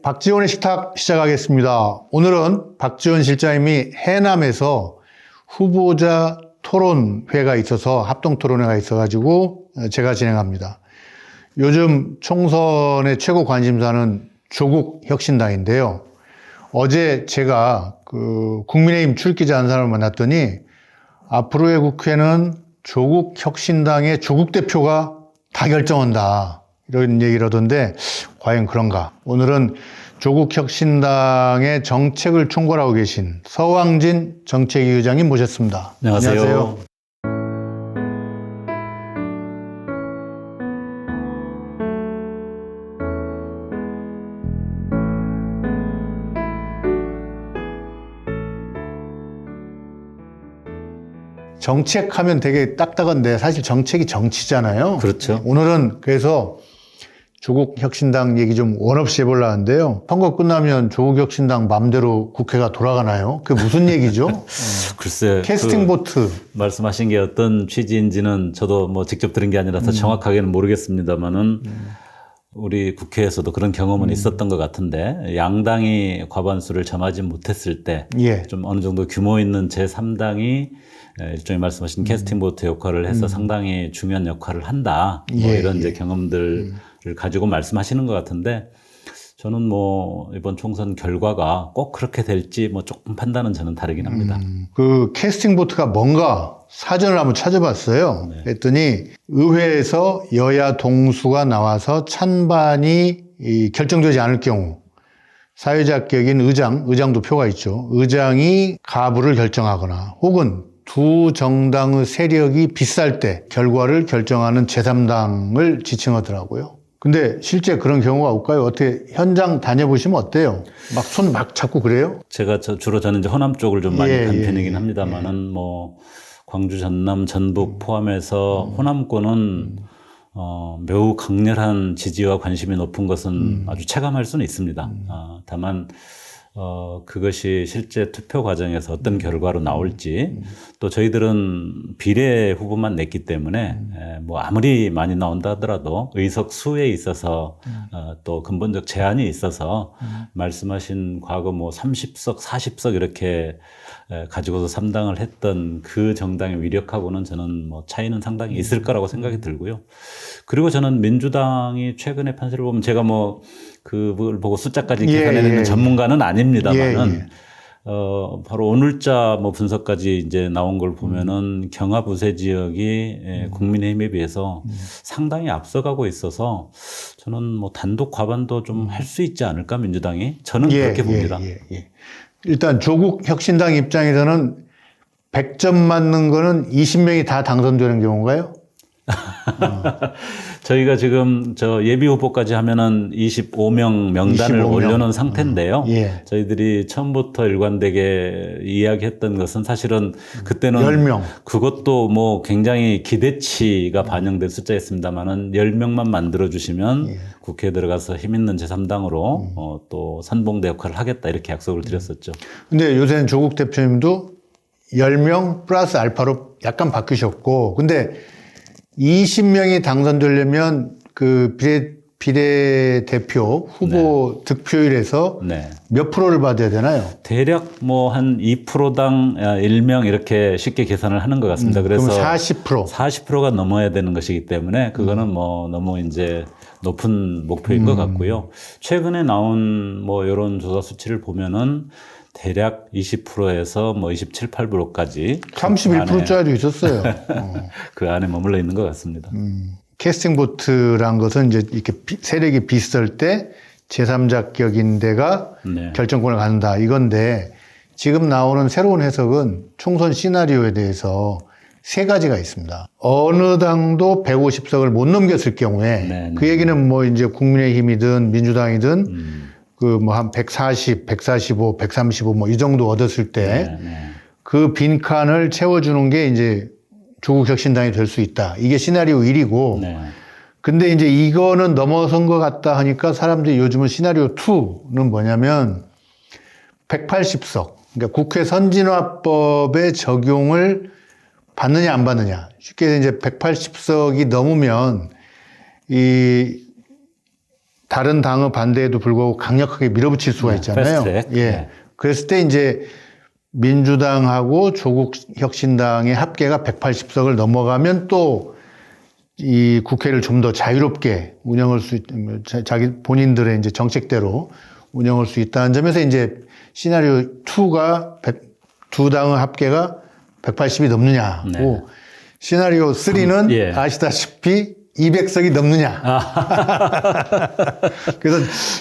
박지원의 식탁 시작하겠습니다. 오늘은 박지원 실장님이 해남에서 후보자 토론회가 있어서 합동토론회가 있어가지고 제가 진행합니다. 요즘 총선의 최고 관심사는 조국 혁신당인데요. 어제 제가 국민의힘 출기자 한 사람을 만났더니 앞으로의 국회는 조국 혁신당의 조국 대표가 다 결정한다. 이런 얘기를 하던데 과연 그런가? 오늘은 조국 혁신당의 정책을 총괄하고 계신 서왕진 정책위 의장님 모셨습니다. 안녕하세요. 정책하면 되게 딱딱한데 사실 정책이 정치잖아요. 그렇죠. 오늘은 그래서 조국 혁신당 얘기 좀 원 없이 해보려고 하는데요. 선거 끝나면 조국 혁신당 맘대로 국회가 돌아가나요? 그게 무슨 얘기죠? 글쎄, 캐스팅 보트. 말씀하신 게 어떤 취지인지는 저도 뭐 직접 들은 게 아니라서 정확하게는 모르겠습니다만은 우리 국회에서도 그런 경험은 있었던 것 같은데 양당이 과반수를 점하지 못했을 때 좀 어느 정도 규모 있는 제3당이 일종의 말씀하신 캐스팅 보트 역할을 해서 상당히 중요한 역할을 한다. 뭐 이런 이제 경험들을 가지고 말씀하시는 것 같은데 저는 뭐 이번 총선 결과가 꼭 그렇게 될지 뭐 조금 판단은 저는 다르긴 합니다. 그 캐스팅 보트가 뭔가 사전을 한번 찾아봤어요. 그랬더니 의회에서 여야 동수가 나와서 찬반이 결정되지 않을 경우 사회자격인 의장도 표가 있죠. 의장이 가부를 결정하거나 혹은 두 정당의 세력이 비쌀 때 결과를 결정하는 제3당을 지칭하더라고요. 근데 실제 그런 경우가 올까요? 어떻게 현장 다녀보시면 어때요? 막 손 막 잡고 그래요? 제가 주로 저는 이제 호남 쪽을 좀 많이 간 편이긴 합니다만은 뭐 광주, 전남, 전북 포함해서 호남권은 매우 강렬한 지지와 관심이 높은 것은 아주 체감할 수는 있습니다. 다만 그것이 실제 투표 과정에서 어떤 결과로 나올지 또 저희들은 비례 후보만 냈기 때문에 뭐 아무리 많이 나온다 하더라도 의석 수에 있어서 또 근본적 제한이 있어서 말씀하신 과거 뭐 30석, 40석 이렇게 가지고서 3당을 했던 그 정당의 위력하고는 저는 뭐 차이는 상당히 있을 거라고 생각이 들고요. 그리고 저는 민주당이 최근의 판세를 보면 제가 뭐 그걸 보고 숫자까지 계산해내는 전문가는 아닙니다만은 바로 오늘자 뭐 분석까지 이제 나온 걸 보면은 경합 우세 지역이 국민의힘에 비해서 상당히 앞서가고 있어서 저는 뭐 단독 과반도 좀 할 수 있지 않을까 민주당이 저는 그렇게 봅니다. 일단 조국 혁신당 입장에서는 100점 맞는 거는 20명이 다 당선되는 경우인가요? 저희가 지금 저 예비 후보까지 하면은 25명 명단을 25명. 올려놓은 상태인데요. 저희들이 처음부터 일관되게 이야기했던 것은 사실은 그때는 10명. 그것도 뭐 굉장히 기대치가 반영된 숫자였습니다만은 10명만 만들어주시면 국회에 들어가서 힘 있는 제3당으로 또 선봉대 역할을 하겠다 이렇게 약속을 드렸었죠. 근데 요새는 조국 대표님도 10명 플러스 알파로 약간 바뀌셨고, 근데 20명이 당선되려면 그 비례대표 후보 득표율에서 몇 프로를 받아야 되나요? 대략 뭐 한 2%당 1명 이렇게 쉽게 계산을 하는 것 같습니다. 그래서 40%가 넘어야 되는 것이기 때문에 그거는 뭐 너무 이제 높은 목표인 것 같고요. 최근에 나온 뭐 이런 조사 수치를 보면은 대략 20%에서 뭐 27, 8%까지 31%짜리도 있었어요. 그 안에 머물러 있는 것 같습니다. 캐스팅 보트란 것은 이제 이렇게 세력이 비슷할 때 제3자격인 데가 결정권을 갖는다 이건데 지금 나오는 새로운 해석은 총선 시나리오에 대해서 세 가지가 있습니다. 어느 당도 150석을 못 넘겼을 경우에 그 얘기는 뭐 이제 국민의힘이든 민주당이든 그 뭐 한 140, 145, 135 뭐 이 정도 얻었을 때 그 빈칸을 채워주는 게 이제 조국 혁신당이 될 수 있다. 이게 시나리오 1이고. 근데 이제 이거는 넘어선 것 같다 하니까 사람들이 요즘은 시나리오 2는 뭐냐면 180석. 그러니까 국회 선진화법의 적용을 받느냐 안 받느냐. 쉽게 이제 180석이 넘으면 이 다른 당의 반대에도 불구하고 강력하게 밀어붙일 수가 있잖아요. 패스트트랙. 예. 네. 그랬을 때 이제 민주당하고 조국혁신당의 합계가 180석을 넘어가면 또 이 국회를 좀 더 자유롭게 운영할 수 자기 본인들의 이제 정책대로 운영할 수 있다는 점에서 이제 시나리오 2가 두 당의 합계가 180이 넘느냐고 네. 시나리오 3는 예. 아시다시피 200석이 넘느냐. 그래서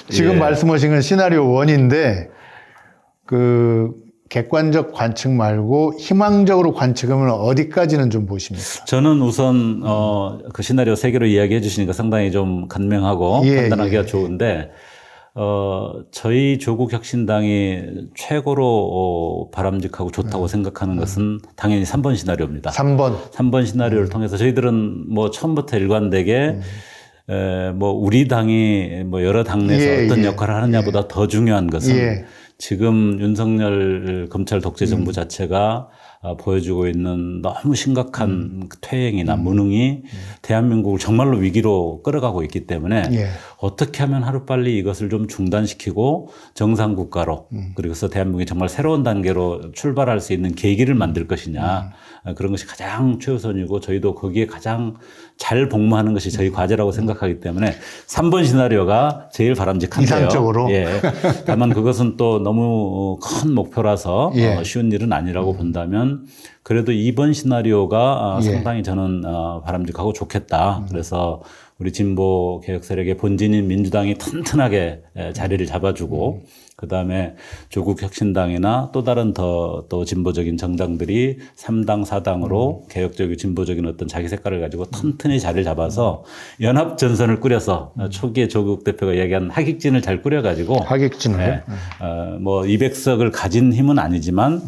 지금 예. 말씀하신 건 시나리오 1인데 그 객관적 관측 말고 희망적으로 관측하면 어디까지는 좀 보십니까? 저는 우선 그 시나리오 3개로 이야기해 주시니까 상당히 좀 간명하고 예, 판단하기가 예. 좋은데 저희 조국혁신당이 최고로 바람직하고 좋다고 생각하는 것은 당연히 3번 시나리오입니다. 3번. 시나리오를 통해서 저희들은 뭐 처음부터 일관되게 뭐 우리 당이 뭐 여러 당내에서 예, 어떤 예. 역할을 하느냐보다 더 중요한 것은 예. 지금 윤석열 검찰 독재 정부 자체가 보여주고 있는 너무 심각한 퇴행이나 무능이 대한민국을 정말로 위기로 끌어가고 있기 때문에 예. 어떻게 하면 하루빨리 이것을 좀 중단시키고 정상국가로 그래서 대한민국이 정말 새로운 단계로 출발할 수 있는 계기를 만들 것이냐 그런 것이 가장 최우선이고 저희도 거기에 가장 잘 복무하는 것이 저희 과제라고 생각하기 때문에 3번 시나리오가 제일 바람직한데요. 이상적으로. 예. 다만 그것은 또 너무 큰 목표라서 예. 쉬운 일은 아니라고 본다면 그래도 2번 시나리오가 예. 상당히 저는 바람직하고 좋겠다. 그래서 우리 진보 개혁 세력의 본진인 민주당이 튼튼하게 자리를 잡아주고 그다음에 조국 혁신당이나 또 다른 또 진보적인 정당들이 3당, 4당으로 개혁적이고 진보적인 어떤 자기 색깔을 가지고 튼튼히 자리를 잡아서 연합 전선을 꾸려서 초기에 조국 대표가 이야기한 하객진을 잘 꾸려가지고 하객진을. 뭐 200석을 가진 힘은 아니지만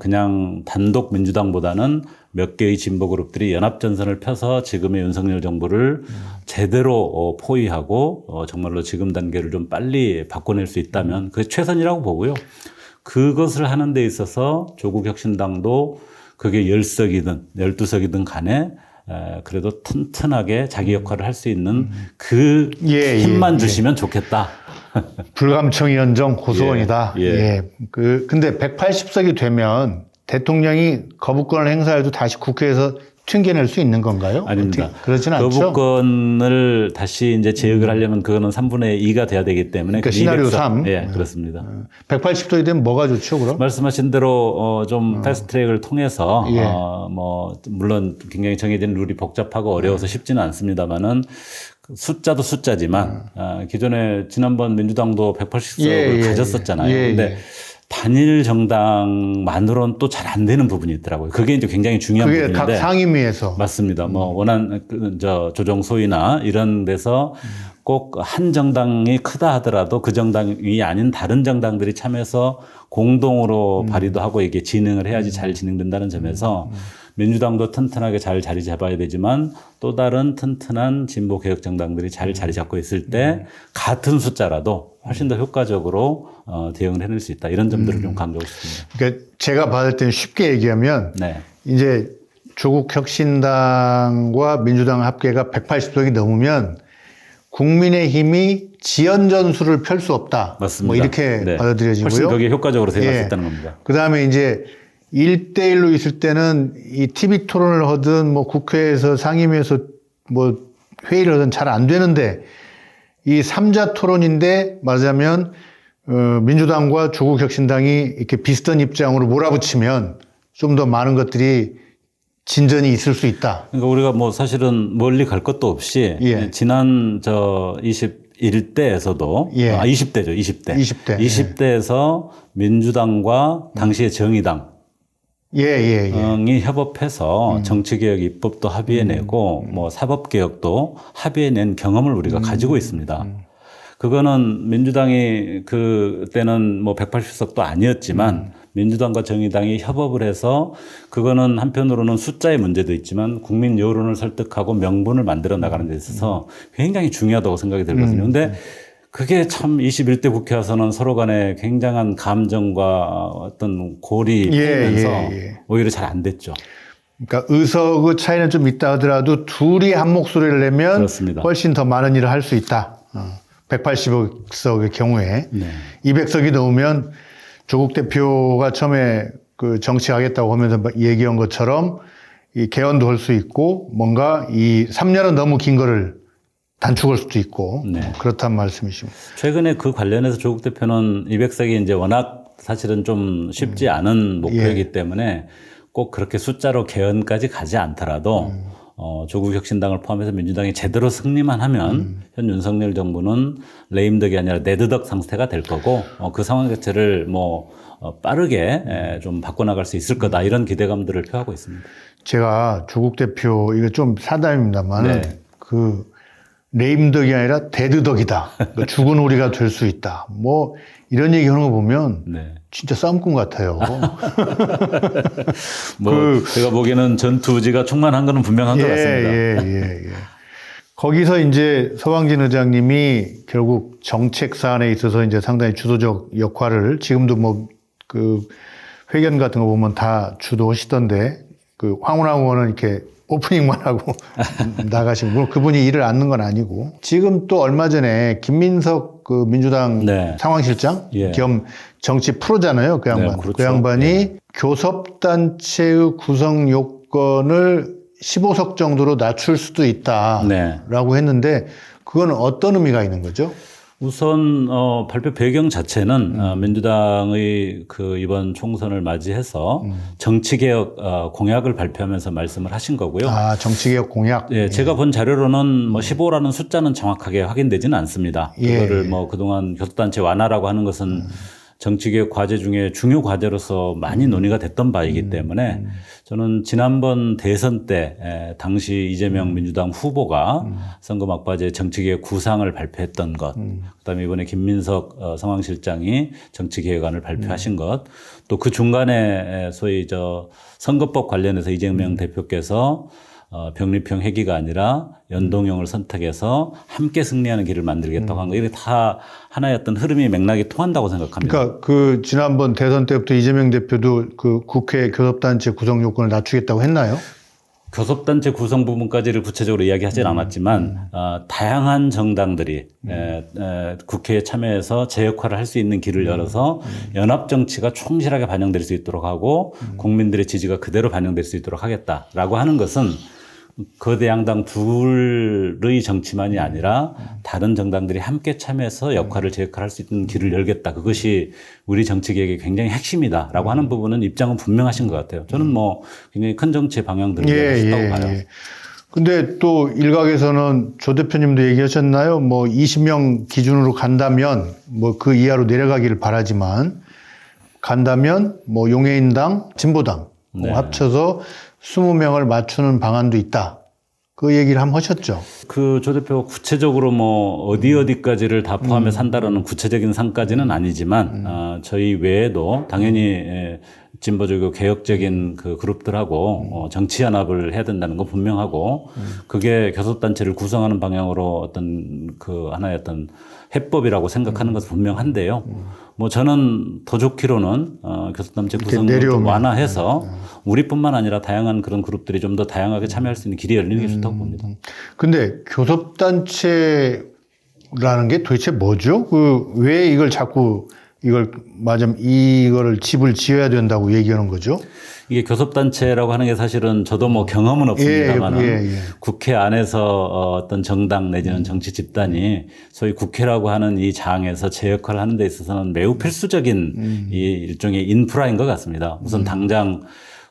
그냥 단독 민주당보다는 몇 개의 진보 그룹들이 연합전선을 펴서 지금의 윤석열 정부를 제대로 포위하고 정말로 지금 단계를 좀 빨리 바꿔낼 수 있다면 그게 최선이라고 보고요. 그것을 하는 데 있어서 조국혁신당도 그게 10석이든 12석이든 간에 그래도 튼튼하게 자기 역할을 할 수 있는 그 힘만 주시면 좋겠다. 불감청 위원정 고소원이다. 예, 예. 근데 180석이 되면 대통령이 거부권을 행사해도 다시 국회에서 튕겨낼 수 있는 건가요? 아닙니다. 그렇진 않죠. 거부권을 다시 이제 제역을 하려면 그거는 3분의 2가 돼야 되기 때문에. 그러니까 시나리오 3. 예, 그렇습니다. 180석이 되면 뭐가 좋죠, 그럼? 말씀하신 대로 좀 패스트트랙을 통해서 예. 뭐 물론 굉장히 정해진 룰이 복잡하고 어려워서 쉽지는 않습니다만은 숫자도 숫자지만 기존에 지난번 민주당도 180석을 가졌었잖아요. 그런데 단일 정당만으로는 또 잘 안 되는 부분이 있더라고요. 그게 이제 굉장히 중요한 그게 부분인데. 각 상임위에서. 맞습니다. 뭐 조정 소위나 이런 데서 꼭 한 정당이 크다 하더라도 그 정당이 아닌 다른 정당들이 참여해서 공동으로 발의도 하고 이게 진행을 해야지 잘 진행된다는 점에서 민주당도 튼튼하게 잘 자리 잡아야 되지만 또 다른 튼튼한 진보 개혁 정당들이 잘 자리 잡고 있을 때 같은 숫자라도 훨씬 더 효과적으로 대응을 해낼 수 있다. 이런 점들을 좀 강조하고 싶습니다. 그러니까 제가 받을 때는 쉽게 얘기하면 네. 이제 조국 혁신당과 민주당 합계가 180석이 넘으면 국민의힘이 지연 전술을 펼 수 없다. 맞습니다. 뭐 이렇게 네. 받아들여지고요. 훨씬 그게 효과적으로 생각할 수 예. 있다는 겁니다. 그다음에 이제 1대1로 있을 때는 이 TV 토론을 하든 뭐 국회에서 상임위에서 뭐 회의를 하든 잘 안 되는데 이 3자 토론인데 말하자면 민주당과 조국혁신당이 이렇게 비슷한 입장으로 몰아붙이면 좀 더 많은 것들이 진전이 있을 수 있다. 그러니까 우리가 뭐 사실은 멀리 갈 것도 없이 예. 지난 21대에서도 예. 20대죠. 20대. 20대. 20대에서 민주당과 당시의 정의당 이 협업해서 정치개혁 입법도 합의해내고 뭐 사법개혁도 합의해낸 경험을 우리가 가지고 있습니다. 그거는 민주당이 그때는 뭐 180석도 아니었지만 민주당과 정의당이 협업을 해서 그거는 한편으로는 숫자의 문제도 있지만 국민 여론을 설득하고 명분을 만들어 나가는 데 있어서 굉장히 중요하다고 생각이 들거든요. 근데 그게 참 21대 국회 와서는 서로 간에 굉장한 감정과 어떤 골이 풀면서 오히려 잘 안 됐죠. 그러니까 의석의 차이는 좀 있다 하더라도 둘이 한 목소리를 내면 그렇습니다. 훨씬 더 많은 일을 할 수 있다. 180석의 경우에 네. 200석이 넘으면 조국 대표가 처음에 그 정치하겠다고 하면서 얘기한 것처럼 이 개헌도 할 수 있고 뭔가 이 3년은 너무 긴 거를 단축할 수도 있고 네. 그렇단 말씀이십니다. 최근에 그 관련해서 조국 대표는 200석이 이제 워낙 사실은 좀 쉽지 않은 목표이기 때문에 꼭 그렇게 숫자로 개헌까지 가지 않더라도 조국 혁신당을 포함해서 민주당이 제대로 승리만 하면 현 윤석열 정부는 레임덕이 아니라 네드덕 상태가 될 거고 그 상황 자체를 뭐 빠르게 좀 바꿔나갈 수 있을 거다 이런 기대감들을 표하고 있습니다. 제가 조국 대표 이거 좀 사담입니다만 네. 그 레임덕이 아니라 데드덕이다. 그러니까 죽은 오리가 될 수 있다. 뭐 이런 얘기하는 거 보면 네. 진짜 싸움꾼 같아요. 뭐 제가 보기에는 전투 의지가 충만한 거는 분명한 것 같습니다. 예. 거기서 이제 서광진 의장님이 결국 정책 사안에 있어서 이제 상당히 주도적 역할을 지금도 뭐 그 회견 같은 거 보면 다 주도하시던데 그 황운하 의원은 이렇게 오프닝만 하고 나가시고 물론 그분이 일을 않는 건 아니고 지금 또 얼마 전에 김민석 그 민주당 네. 상황실장 예. 겸 정치 프로잖아요. 그 양반. 네, 그렇죠. 그 양반이 예. 교섭단체의 구성 요건을 15석 정도로 낮출 수도 있다라고 했는데 그건 어떤 의미가 있는 거죠? 우선 발표 배경 자체는 민주당의 그 이번 총선을 맞이해서 정치개혁 공약을 발표하면서 말씀을 하신 거고요. 아, 정치개혁 공약. 예, 제가 본 자료로는 뭐 15라는 숫자는 정확하게 확인되지는 않습니다. 그거를 뭐 그동안 교섭단체 완화라고 하는 것은 정치개혁 과제 중에 중요 과제로서 많이 논의가 됐던 바이기 때문에 저는 지난번 대선 때 당시 이재명 민주당 후보가 선거 막바지에 정치개혁 구상을 발표했던 것, 그다음에 이번에 김민석 상황실장이 정치개혁안을 발표하신 것, 또 그 중간에 소위 선거법 관련해서 이재명 대표께서 병립형 회기가 아니라 연동형을 선택해서 함께 승리하는 길을 만들겠다고 한 거, 이게 다 하나의 어떤 흐름이 맥락이 통한다고 생각합니다. 그러니까 그 지난번 대선 때부터 이재명 대표도 그 국회 교섭단체 구성 요건을 낮추겠다고 했나요? 교섭단체 구성 부분까지를 구체적으로 이야기하지는 않았지만 다양한 정당들이 국회에 참여해서 제 역할을 할 수 있는 길을 열어서 연합 정치가 충실하게 반영될 수 있도록 하고 국민들의 지지가 그대로 반영될 수 있도록 하겠다라고 하는 것은 거대 양당 둘의 정치만이 아니라 다른 정당들이 함께 참여해서 역할을 제 역할을 할 수 있는 길을 열겠다. 그것이 우리 정치개혁의 굉장히 핵심이다라고 하는 부분은 입장은 분명하신 것 같아요. 저는 뭐 굉장히 큰 정치의 방향들을 얘기하셨다고 봐요. 근데 또 일각에서는 조 대표님도 얘기하셨나요? 뭐 20명 기준으로 간다면 뭐 그 이하로 내려가기를 바라지만 간다면 뭐 용해인당, 진보당 합쳐서 20명을 맞추는 방안도 있다. 그 얘기를 한번 하셨죠. 그 조 대표가 구체적으로 뭐 어디까지를 다 포함해서 한다라는 구체적인 상까지는 아니지만 저희 외에도 당연히 진보적이고 개혁적인 그 그룹들하고 정치 연합을 해야 된다는 건 분명하고 그게 교섭단체를 구성하는 방향으로 어떤 그 하나의 어떤 해법이라고 생각하는 것은 분명한데요. 뭐 저는 더 좋기로는 교섭단체 구성을 좀 완화해서 우리뿐만 아니라 다양한 그런 그룹들이 좀 더 다양하게 참여할 수 있는 길이 열리는 게 좋다고 봅니다. 근데 교섭단체라는 게 도대체 뭐죠? 왜 이걸 자꾸 이거를 집을 지어야 된다고 얘기하는 거죠? 이게 교섭단체라고 하는 게 사실은 저도 뭐 경험은 없습니다만 국회 안에서 어떤 정당 내지는 정치 집단이 소위 국회라고 하는 이 장에서 제 역할을 하는 데 있어서는 매우 필수적인 이 일종의 인프라인 것 같습니다. 우선 당장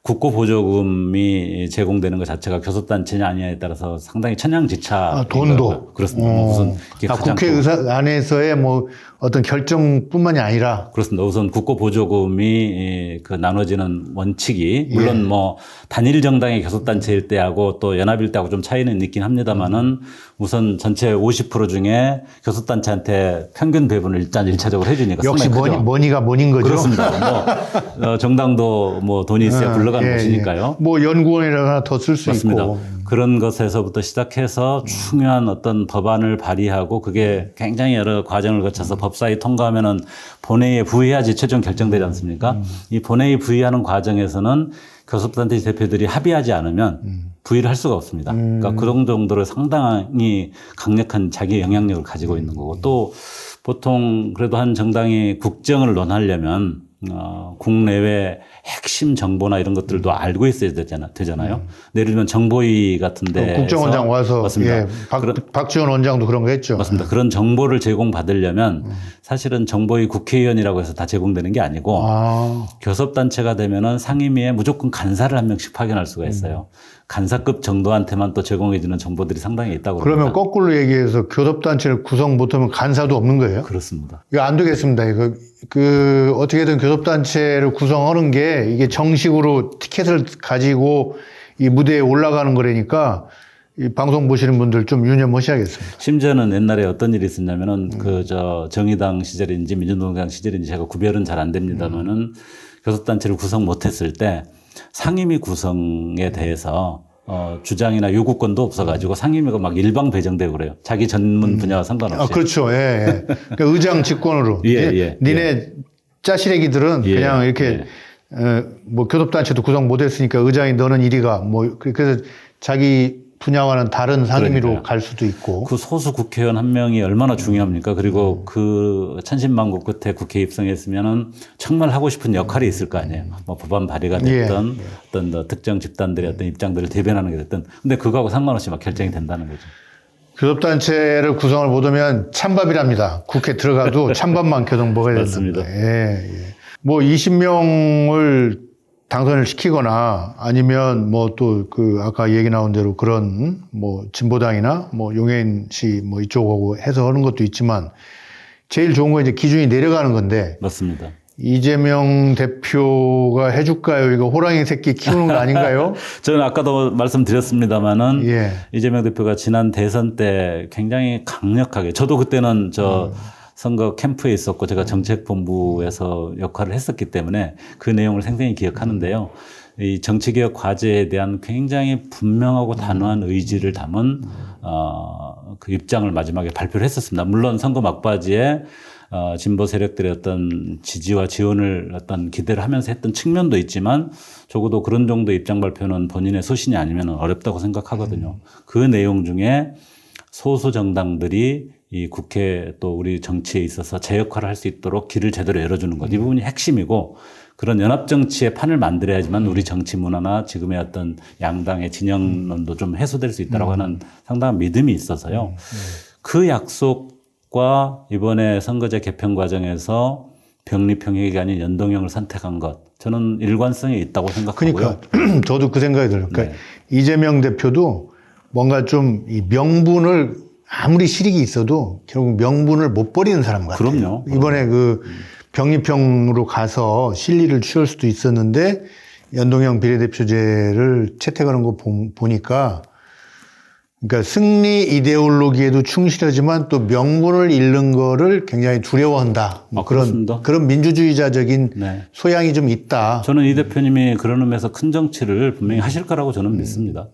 국고보조금이 제공되는 것 자체가 교섭단체냐 아니냐에 따라서 상당히 천양지차. 돈도. 그렇습니다. 우선 국회 의사 안에서의 뭐 어떤 결정뿐만이 아니라. 그렇습니다. 우선 국고보조금이 그 나눠지는 원칙이 물론 뭐 단일 정당의 교섭단체일 때하고 또 연합일 때하고 좀 차이는 있긴 합니다만은 우선 전체 50% 중에 교섭단체한테 평균 배분을 일단 1차적으로 해주니까. 역시 머니가 머니인 거죠. 그렇습니다. 뭐 정당도 뭐 돈이 있어야 굴러가는 것이니까요. 뭐 연구원이라도 하나 더 쓸 수 있고. 그런 것에서부터 시작해서 중요한 어떤 법안을 발의하고 그게 굉장히 여러 과정을 거쳐서 법사위 통과하면은 본회의에 부의해야지 최종 결정되지 않습니까? 이 본회의 부의하는 과정에서는 교섭단체 대표들이 합의하지 않으면 부의를 할 수가 없습니다. 그러니까 그런 정도로 상당히 강력한 자기 영향력을 가지고 있는 거고 또 보통 그래도 한 정당이 국정을 논하려면 국내외 핵심 정보나 이런 것들도 알고 있어야 되잖아요. 예를 들면 정보위 같은데 국정원장 와서 맞습니다. 예, 박지원 원장도 그런 거 했죠. 맞습니다. 그런 정보를 제공받으려면 사실은 정보위 국회의원이라고 해서 다 제공되는 게 아니고 교섭단체가 되면은 상임위에 무조건 간사를 한 명씩 파견할 수가 있어요. 간사급 정도한테만 또 제공해주는 정보들이 상당히 있다고 그러면 그럽니다. 거꾸로 얘기해서 교섭단체를 구성 못하면 간사도 없는 거예요? 그렇습니다. 이거 안 되겠습니다. 이거 어떻게든 교섭단체를 구성하는 게 이게 정식으로 티켓을 가지고 이 무대에 올라가는 거라니까 이 방송 보시는 분들 좀 유념하셔야겠습니다. 심지어는 옛날에 어떤 일이 있었냐면은 정의당 시절인지 민주노동당 시절인지 제가 구별은 잘 안 됩니다만은 교섭단체를 구성 못했을 때 상임위 구성에 대해서 주장이나 요구권도 없어가지고 상임위가 막 일방 배정되고 그래요. 자기 전문 분야와 상관없이. 그렇죠. 예, 예. 그러니까 의장 직권으로. 니네 짜시래기들은 그냥 이렇게 뭐 교섭단체도 구성 못했으니까 의장이 너는 이리가 뭐 그래서 자기 분야와는 다른 상임위로 그러니까요. 갈 수도 있고. 그 소수 국회의원 한 명이 얼마나 중요합니까? 그리고 그 천신만고 끝에 국회에 입성했으면은 정말 하고 싶은 역할이 있을 거 아니에요. 뭐 법안 발의가 됐든 어떤 특정 집단들의 어떤 입장들을 대변하는 게 됐든. 근데 그거하고 상관없이 막 결정이 된다는 거죠. 교섭단체를 구성을 못하면 찬밥이랍니다. 국회 들어가도 찬밥만 계속 먹어야 맞습니다. 된다. 예, 예. 뭐 20명을 당선을 시키거나 아니면 뭐 또 아까 얘기 나온 대로 그런 뭐 진보당이나 뭐 용해인 씨 뭐 이쪽하고 해서 하는 것도 있지만 제일 좋은 건 이제 기준이 내려가는 건데. 맞습니다. 이재명 대표가 해줄까요? 이거 호랑이 새끼 키우는 거 아닌가요? 저는 아까도 말씀드렸습니다만은 이재명 대표가 지난 대선 때 굉장히 강력하게 저도 그때는 선거 캠프에 있었고 제가 정책본부에서 역할을 했었기 때문에 그 내용을 생생히 기억하는데요. 이 정치개혁 과제에 대한 굉장히 분명하고 단호한 의지를 담은 그 입장을 마지막에 발표를 했었습니다. 물론 선거 막바지에 진보 세력들의 어떤 지지와 지원을 어떤 기대를 하면서 했던 측면도 있지만 적어도 그런 정도의 입장 발표는 본인의 소신이 아니면 어렵다고 생각하거든요. 그 내용 중에 소수 정당들이 이 국회 또 우리 정치에 있어서 제 역할을 할 수 있도록 길을 제대로 열어주는 것. 이 부분이 핵심이고 그런 연합정치의 판을 만들어야지만 우리 정치 문화나 지금의 어떤 양당의 진영론도 좀 해소될 수 있다고 하는 상당한 믿음이 있어서요. 그 약속과 이번에 선거제 개편 과정에서 병립형익이 아닌 연동형을 선택한 것. 저는 일관성이 있다고 생각하고요. 그러니까 저도 그 생각이 들어요. 그러니까 이재명 대표도 뭔가 좀 이 명분을 아무리 실익이 있어도 결국 명분을 못 버리는 사람 같아요. 그럼요. 이번에 병립형으로 가서 실리를 취할 수도 있었는데 연동형 비례대표제를 채택하는 거 보니까 그러니까 승리 이데올로기에도 충실하지만 또 명분을 잃는 거를 굉장히 두려워한다. 뭐 그런 민주주의자적인 소양이 좀 있다. 저는 이 대표님이 그런 의미에서 큰 정치를 분명히 하실 거라고 저는 믿습니다.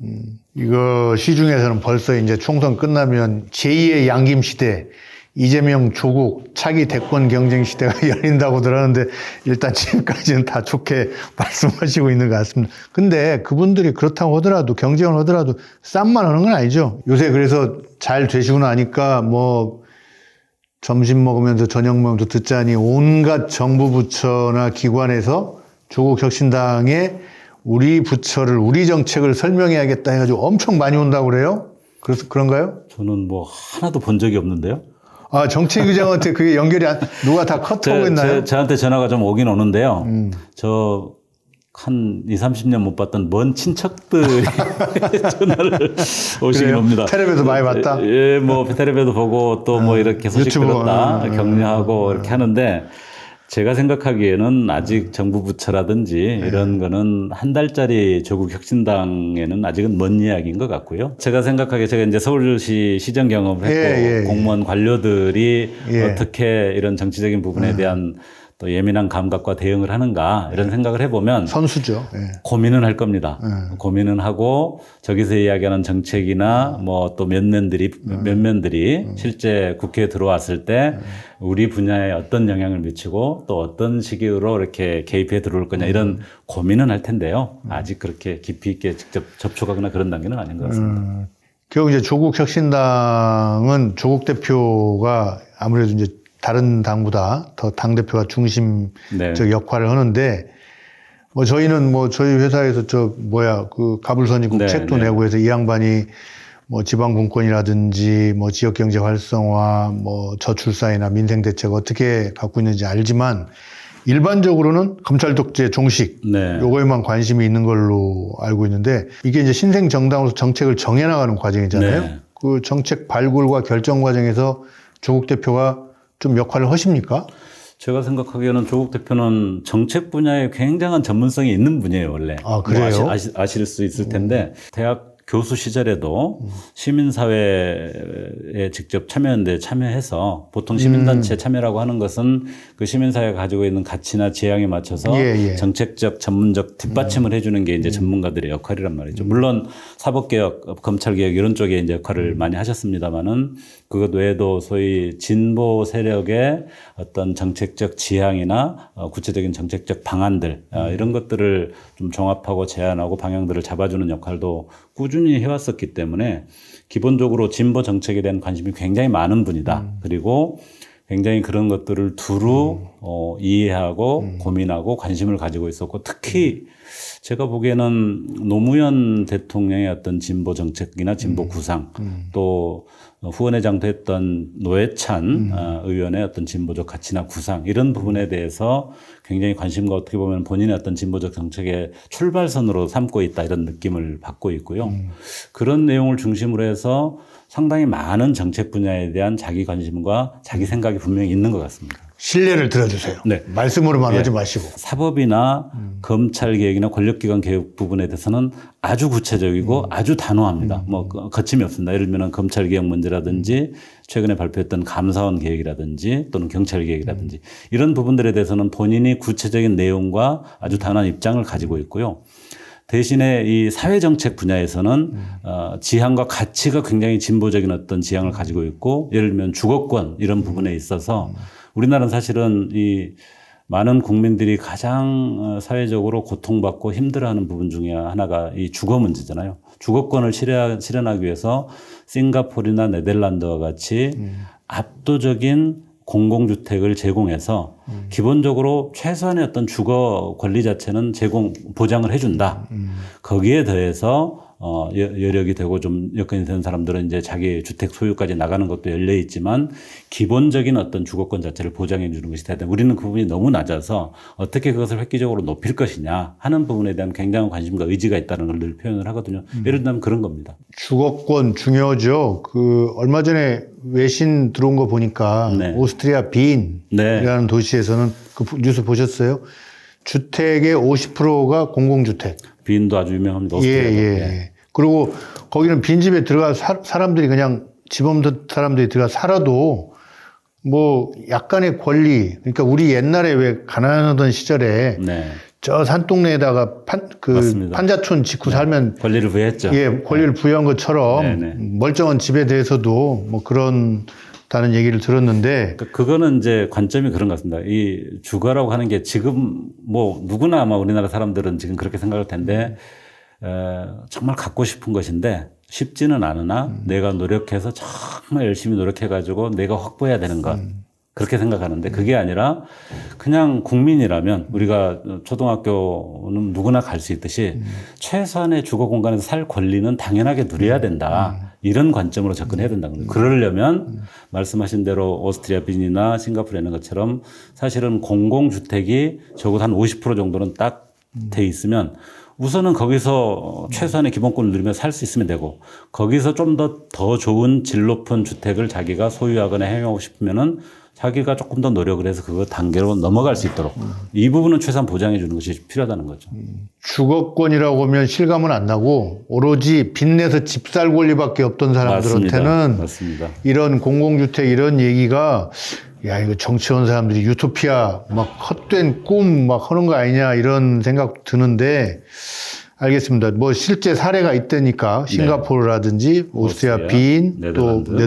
이거 시중에서는 벌써 이제 총선 끝나면 제2의 양김 시대, 이재명 조국 차기 대권 경쟁 시대가 열린다고 들었는데 일단 지금까지는 다 좋게 말씀하시고 있는 것 같습니다. 근데 그분들이 그렇다고 하더라도 경쟁을 하더라도 쌈만 하는 건 아니죠. 요새 그래서 잘 되시고 나니까 뭐 점심 먹으면서 저녁 먹으면서 듣자니 온갖 정부 부처나 기관에서 조국 혁신당에 우리 부처를 우리 정책을 설명해야겠다 해가지고 엄청 많이 온다고 그래요? 그래서 그런가요? 저는 뭐 하나도 본 적이 없는데요. 정책위장한테 그게 연결이 누가 다 커트하고 있나요? 저한테 전화가 좀 오긴 오는데요. 저 한 20, 30년 못 봤던 먼 친척들이 전화를 오시긴 옵니다. 텔레비도 많이 봤다? 예, 뭐 텔레비도 보고 또 뭐 이렇게 소식 유튜브, 들었다 격려하고 이렇게 하는데 제가 생각하기에는 아직 정부 부처라든지 이런 거는 한 달짜리 조국 혁신당에는 아직은 먼 이야기인 것 같고요. 제가 생각하기에 제가 이제 서울시 시정 경험을 했고 공무원 관료들이 어떻게 이런 정치적인 부분에 대한 또 예민한 감각과 대응을 하는가 이런 생각을 해보면 선수죠. 예. 고민은 할 겁니다. 고민은 하고 저기서 이야기하는 정책이나 뭐 또 면면들이 실제 국회에 들어왔을 때 우리 분야에 어떤 영향을 미치고 또 어떤 시기로 이렇게 개입해 들어올 거냐 이런 고민은 할 텐데요. 아직 그렇게 깊이 있게 직접 접촉하거나 그런 단계는 아닌 것 같습니다. 결국 이제 조국 혁신당은 조국 대표가 아무래도 이제 다른 당보다 더 당대표가 중심적 네. 역할을 하는데, 뭐 저희는 뭐 저희 회사에서 그 가불선진국 네, 책도 네. 내고 해서 이 양반이 뭐 지방분권이라든지 뭐 지역경제 활성화, 뭐 저출산이나 민생대책 어떻게 갖고 있는지 알지만, 일반적으로는 검찰 독재 종식 네. 요거에만 관심이 있는 걸로 알고 있는데, 이게 이제 신생 정당으로서 정책을 정해나가는 과정이잖아요. 네. 그 정책 발굴과 결정 과정에서 조국 대표가 좀 역할을 하십니까? 제가 생각하기에는 조국 대표는 정책 분야에 굉장한 전문성이 있는 분이에요, 원래. 아, 그래요? 뭐 아실 수 있을 텐데, 대학 교수 시절에도 시민사회에 직접 참여연대에 참여해서 보통 시민단체 참여라고 하는 것은 그 시민사회가 가지고 있는 가치나 지향에 맞춰서 예. 정책적, 전문적 뒷받침을 해주는 게 이제 전문가들의 역할이란 말이죠. 물론 사법개혁, 검찰개혁 이런 쪽에 이제 역할을 많이 하셨습니다만은 그것 외에도 소위 진보 세력의 어떤 정책적 지향이나 구체적인 정책적 방안들 이런 것들을 좀 종합하고 제안하고 방향들을 잡아주는 역할도 꾸준히 해왔었기 때문에 기본적으로 진보 정책에 대한 관심이 굉장히 많은 분이다. 그리고 굉장히 그런 것들을 두루 이해하고 고민하고 관심을 가지고 있었고, 특히 제가 보기에는 노무현 대통령의 어떤 진보 정책이나 진보 구상, 또 후원회장도 했던 노회찬 의원의 어떤 진보적 가치나 구상 이런 부분에 대해서 굉장히 관심과 어떻게 보면 본인의 어떤 진보적 정책의 출발선으로 삼고 있다 이런 느낌을 받고 있고요. 그런 내용을 중심으로 해서 상당히 많은 정책 분야에 대한 자기 관심과 자기 생각이 분명히 있는 것 같습니다. 신뢰를 들어주세요. 네. 말씀으로만 하지 마시고. 사법이나 검찰 개혁이나 권력기관 개혁 부분에 대해서는 아주 구체적이고 아주 단호합니다. 뭐 거침이 없습니다. 예를 들면 검찰 개혁 문제라든지 최근에 발표했던 감사원 개혁이라든지 또는 경찰 개혁이라든지 이런 부분들에 대해서는 본인이 구체적인 내용과 아주 단호한 입장을 가지고 있고요. 대신에 이 사회정책 분야에서는 지향과 가치가 굉장히 진보적인 어떤 지향을 가지고 있고, 예를 들면 주거권 이런 부분에 있어서 우리나라는 사실은 이 많은 국민들이 가장 사회적으로 고통받고 힘들어하는 부분 중에 하나가 이 주거 문제잖아요. 주거권을 실현하기 위해서 싱가포르나 네덜란드와 같이 압도적인 공공주택을 제공해서 기본적으로 최소한의 어떤 주거 권리 자체는 보장을 해준다. 거기에 더해서 여력이 되고 좀 여건이 되는 사람들은 이제 자기 주택 소유까지 나가는 것도 열려 있지만 기본적인 어떤 주거권 자체를 보장해 주는 것이 대단. 우리는 그 부분이 너무 낮아서 어떻게 그것을 획기적으로 높일 것이냐 하는 부분에 대한 굉장한 관심과 의지가 있다는 걸 늘 표현을 하거든요. 예를 들면 그런 겁니다. 주거권 중요하죠. 얼마 전에 외신 들어온 거 보니까 네. 오스트리아 빈이라는 도시에서는 그 뉴스 보셨어요? 주택의 50%가 공공주택. 빈도 아주 유명합니다. 예. 그리고 거기는 빈집에 들어가 사람들이 그냥 집 없는 사람들이 들어가 살아도 뭐 약간의 권리, 그러니까 우리 옛날에 왜 가난하던 시절에 네. 저 산동네에다가 판자촌 짓고 살면 권리를 부여했죠. 예, 권리를 부여한 것처럼 네네. 멀쩡한 집에 대해서도 뭐 다는 얘기를 들었는데. 그거는 이제 관점이 그런 것 같습니다. 이 주거라고 하는 게 지금 뭐 누구나 아마 우리나라 사람들은 지금 그렇게 생각할 텐데, 정말 갖고 싶은 것인데 쉽지는 않으나 내가 노력해서 정말 열심히 노력해가지고 내가 확보해야 되는 것. 그렇게 생각하는데 그게 아니라 그냥 국민이라면 우리가 초등학교는 누구나 갈 수 있듯이 최소한의 주거 공간에서 살 권리는 당연하게 누려야 된다. 이런 관점으로 접근해야 된다는 거예요. 그러려면 말씀하신 대로 오스트리아 빈이나 싱가포르에 있는 것처럼 사실은 공공주택이 적어도 한 50% 정도는 딱 돼 있으면 우선은 거기서 최소한의 기본권을 누리며 살 수 있으면 되고, 거기서 좀 더 좋은 질 높은 주택을 자기가 소유하거나 행하고 싶으면은 자기가 조금 더 노력을 해서 그거 단계로 넘어갈 수 있도록 이 부분은 최소한 보장해 주는 것이 필요하다는 거죠. 주거권이라고 하면 실감은 안 나고 오로지 빚내서 집 살 권리밖에 없던 사람들한테는 맞습니다. 이런 공공주택 이런 얘기가 야 이거 정치원 사람들이 유토피아 막 헛된 꿈 막 하는 거 아니냐 이런 생각 드는데 알겠습니다. 뭐 실제 사례가 있다니까 싱가포르라든지 오스트리아, 빈, 네덜란드, 또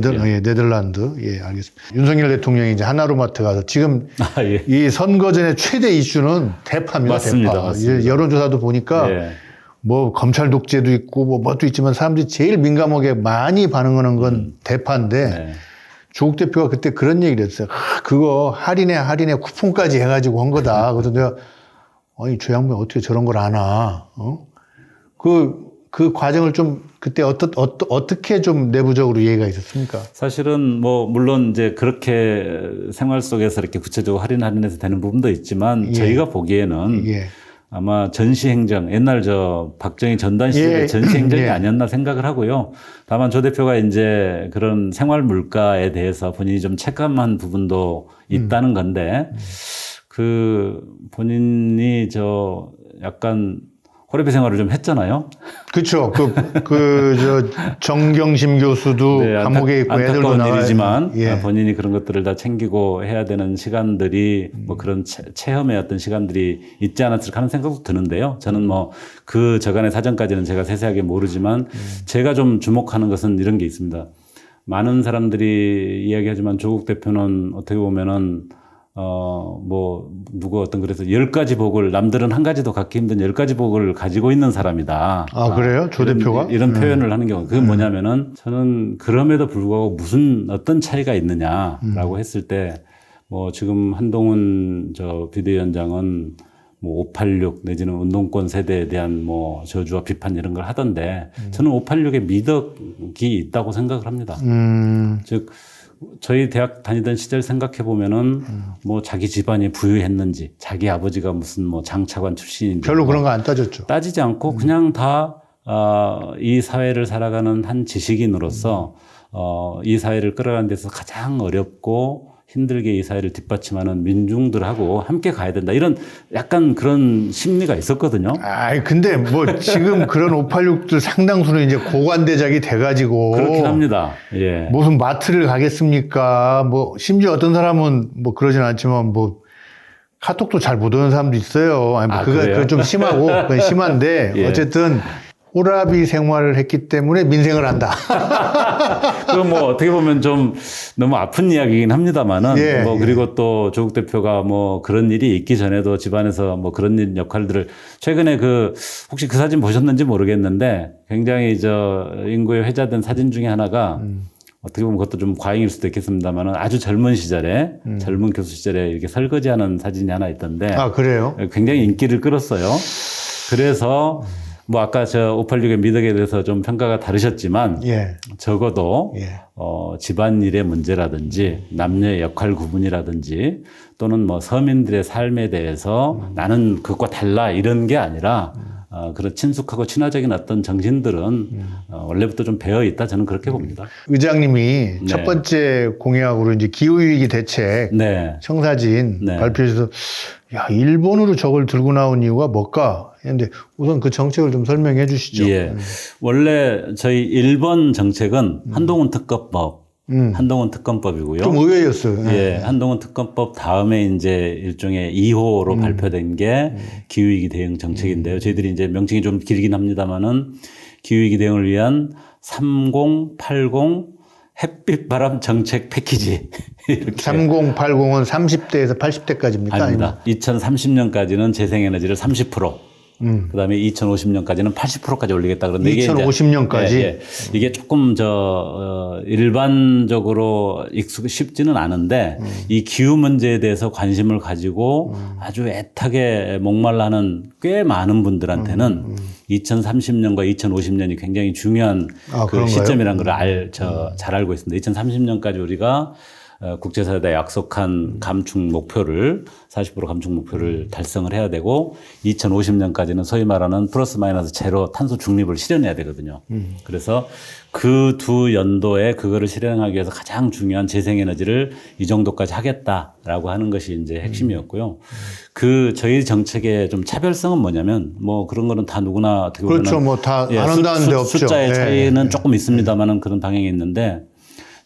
네덜란드. 예, 알겠습니다. 윤석열 대통령이 이제 하나로마트 가서 지금 예. 이 선거 전의 최대 이슈는 대파입니다. 맞습니다. 대파. 맞습니다. 여론조사도 보니까 예. 뭐 검찰 독재도 있고 뭐 뭣도 있지만 사람들이 제일 민감하게 많이 반응하는 건 대파인데 네. 조국 대표가 그때 그런 얘기를 했어요. 그거 할인에 쿠폰까지 해가지고 한 거다. 그래서 내가 아니 저 양반이 어떻게 저런 걸 아나? 그 과정을 좀 그때 어떻게 좀 내부적으로 이해가 있었습니까? 사실은 뭐 물론 이제 그렇게 생활 속에서 이렇게 구체적으로 할인해서 되는 부분도 있지만 저희가 보기에는 아마 전시행정 옛날 저 박정희 전두환 시절의 전시행정이 아니었나 생각을 하고요. 다만 조 대표가 이제 그런 생활 물가에 대해서 본인이 좀 체감한 부분도 있다는 건데 그 본인이 저 약간 호래비 생활을 좀 했잖아요. 그렇죠. 정경심 교수도 감옥에 있고 애들도 안타까운 일이지만 본인이 그런 것들을 다 챙기고 해야 되는 시간들이 뭐 그런 체험의 어떤 시간들이 있지 않았을까 하는 생각도 드는데요. 저는 뭐 그 저간의 사정까지는 제가 세세하게 모르지만 제가 좀 주목하는 것은 이런 게 있습니다. 많은 사람들이 이야기하지만 조국 대표는 어떻게 보면은 뭐, 누구 어떤 그래서 10가지 복을 남들은 한 가지도 갖기 힘든 10가지 복을 가지고 있는 사람이다. 아, 그래요? 조 대표가? 이런 표현을 하는 경우. 그게 뭐냐면은 저는 그럼에도 불구하고 무슨 어떤 차이가 있느냐라고 했을 때 뭐 지금 한동훈 저 비대위원장은 뭐 586 내지는 운동권 세대에 대한 뭐 저주와 비판 이런 걸 하던데 저는 586에 미덕이 있다고 생각을 합니다. 즉, 저희 대학 다니던 시절 생각해 보면은 뭐 자기 집안이 부유했는지 자기 아버지가 무슨 뭐 장차관 출신인지 별로 그런 거 안 따졌죠. 따지지 않고 그냥 다 이 사회를 살아가는 한 지식인으로서 이 사회를 끌어가는 데서 가장 어렵고 힘들게 이 사회를 뒷받침하는 민중들하고 함께 가야 된다. 이런 약간 그런 심리가 있었거든요. 근데 뭐 지금 그런 586들 상당수는 이제 고관대작이 돼가지고. 그렇긴 합니다. 예. 무슨 마트를 가겠습니까? 뭐 심지어 어떤 사람은 뭐 그러진 않지만 뭐 카톡도 잘 못 오는 사람도 있어요. 그거 좀 심하고, 그건 심한데 예. 어쨌든 호라비 생활을 했기 때문에 민생을 한다. 그건 뭐 어떻게 보면 좀 너무 아픈 이야기이긴 합니다만은 뭐 그리고 또 조국 대표가 뭐 그런 일이 있기 전에도 집안에서 뭐 그런 일 역할들을 최근에 혹시 그 사진 보셨는지 모르겠는데 굉장히 저 인구에 회자된 사진 중에 하나가 어떻게 보면 그것도 좀 과잉일 수도 있겠습니다만은 아주 젊은 시절에 젊은 교수 시절에 이렇게 설거지하는 사진이 하나 있던데. 아, 그래요? 굉장히 인기를 끌었어요. 그래서 뭐 아까 저 586의 미덕에 대해서 좀 평가가 다르셨지만 적어도 집안일의 문제라든지 남녀의 역할 구분이라든지 또는 뭐 서민들의 삶에 대해서 나는 그것과 달라 이런 게 아니라 그런 친숙하고 친화적인 어떤 정신들은 원래부터 좀 배어 있다 저는 그렇게 봅니다. 의장님이 첫 번째 공약으로 이제 기후위기 대책 청사진 발표해서 야, 일본으로 저걸 들고 나온 이유가 뭘까? 했는데 우선 그 정책을 좀 설명해 주시죠. 원래 저희 1번 정책은 한동훈 특검법, 한동훈 특검법이고요. 좀 의외였어요. 한동훈 특검법 다음에 이제 일종의 2호로 발표된 게 기후위기 대응 정책인데요. 저희들이 이제 명칭이 좀 길긴 합니다만은 기후위기 대응을 위한 3080 햇빛 바람 정책 패키지. 3080은 30대에서 80대까지입니까? 아닙니다. 2030년까지는 재생에너지를 30%. 그다음에 2050년까지는 80%까지 올리겠다 그런데 이게 2050년까지 이게 조금 일반적으로 쉽지는 않은데 이 기후 문제에 대해서 관심을 가지고 아주 애타게 목말라하는 꽤 많은 분들한테는 2030년과 2050년이 굉장히 중요한 그 시점이라는 걸 잘 알고 있습니다. 2030년까지 우리가 국제사회에 약속한 감축 목표를 40% 감축 목표를 달성을 해야 되고 2050년까지는 소위 말하는 플러스 마이너스 제로 탄소 중립을 실현해야 되거든요. 그래서 그 두 연도에 그거를 실현하기 위해서 가장 중요한 재생에너지를 이 정도까지 하겠다라고 하는 것이 이제 핵심이었고요. 그 저희 정책의 좀 차별성은 뭐냐면 뭐 그런 거는 다 누구나 어떻게 보면 그렇죠. 뭐 다 안 한다는 데 없죠. 숫자의 차이는 조금 있습니다만은 그런 방향이 있는데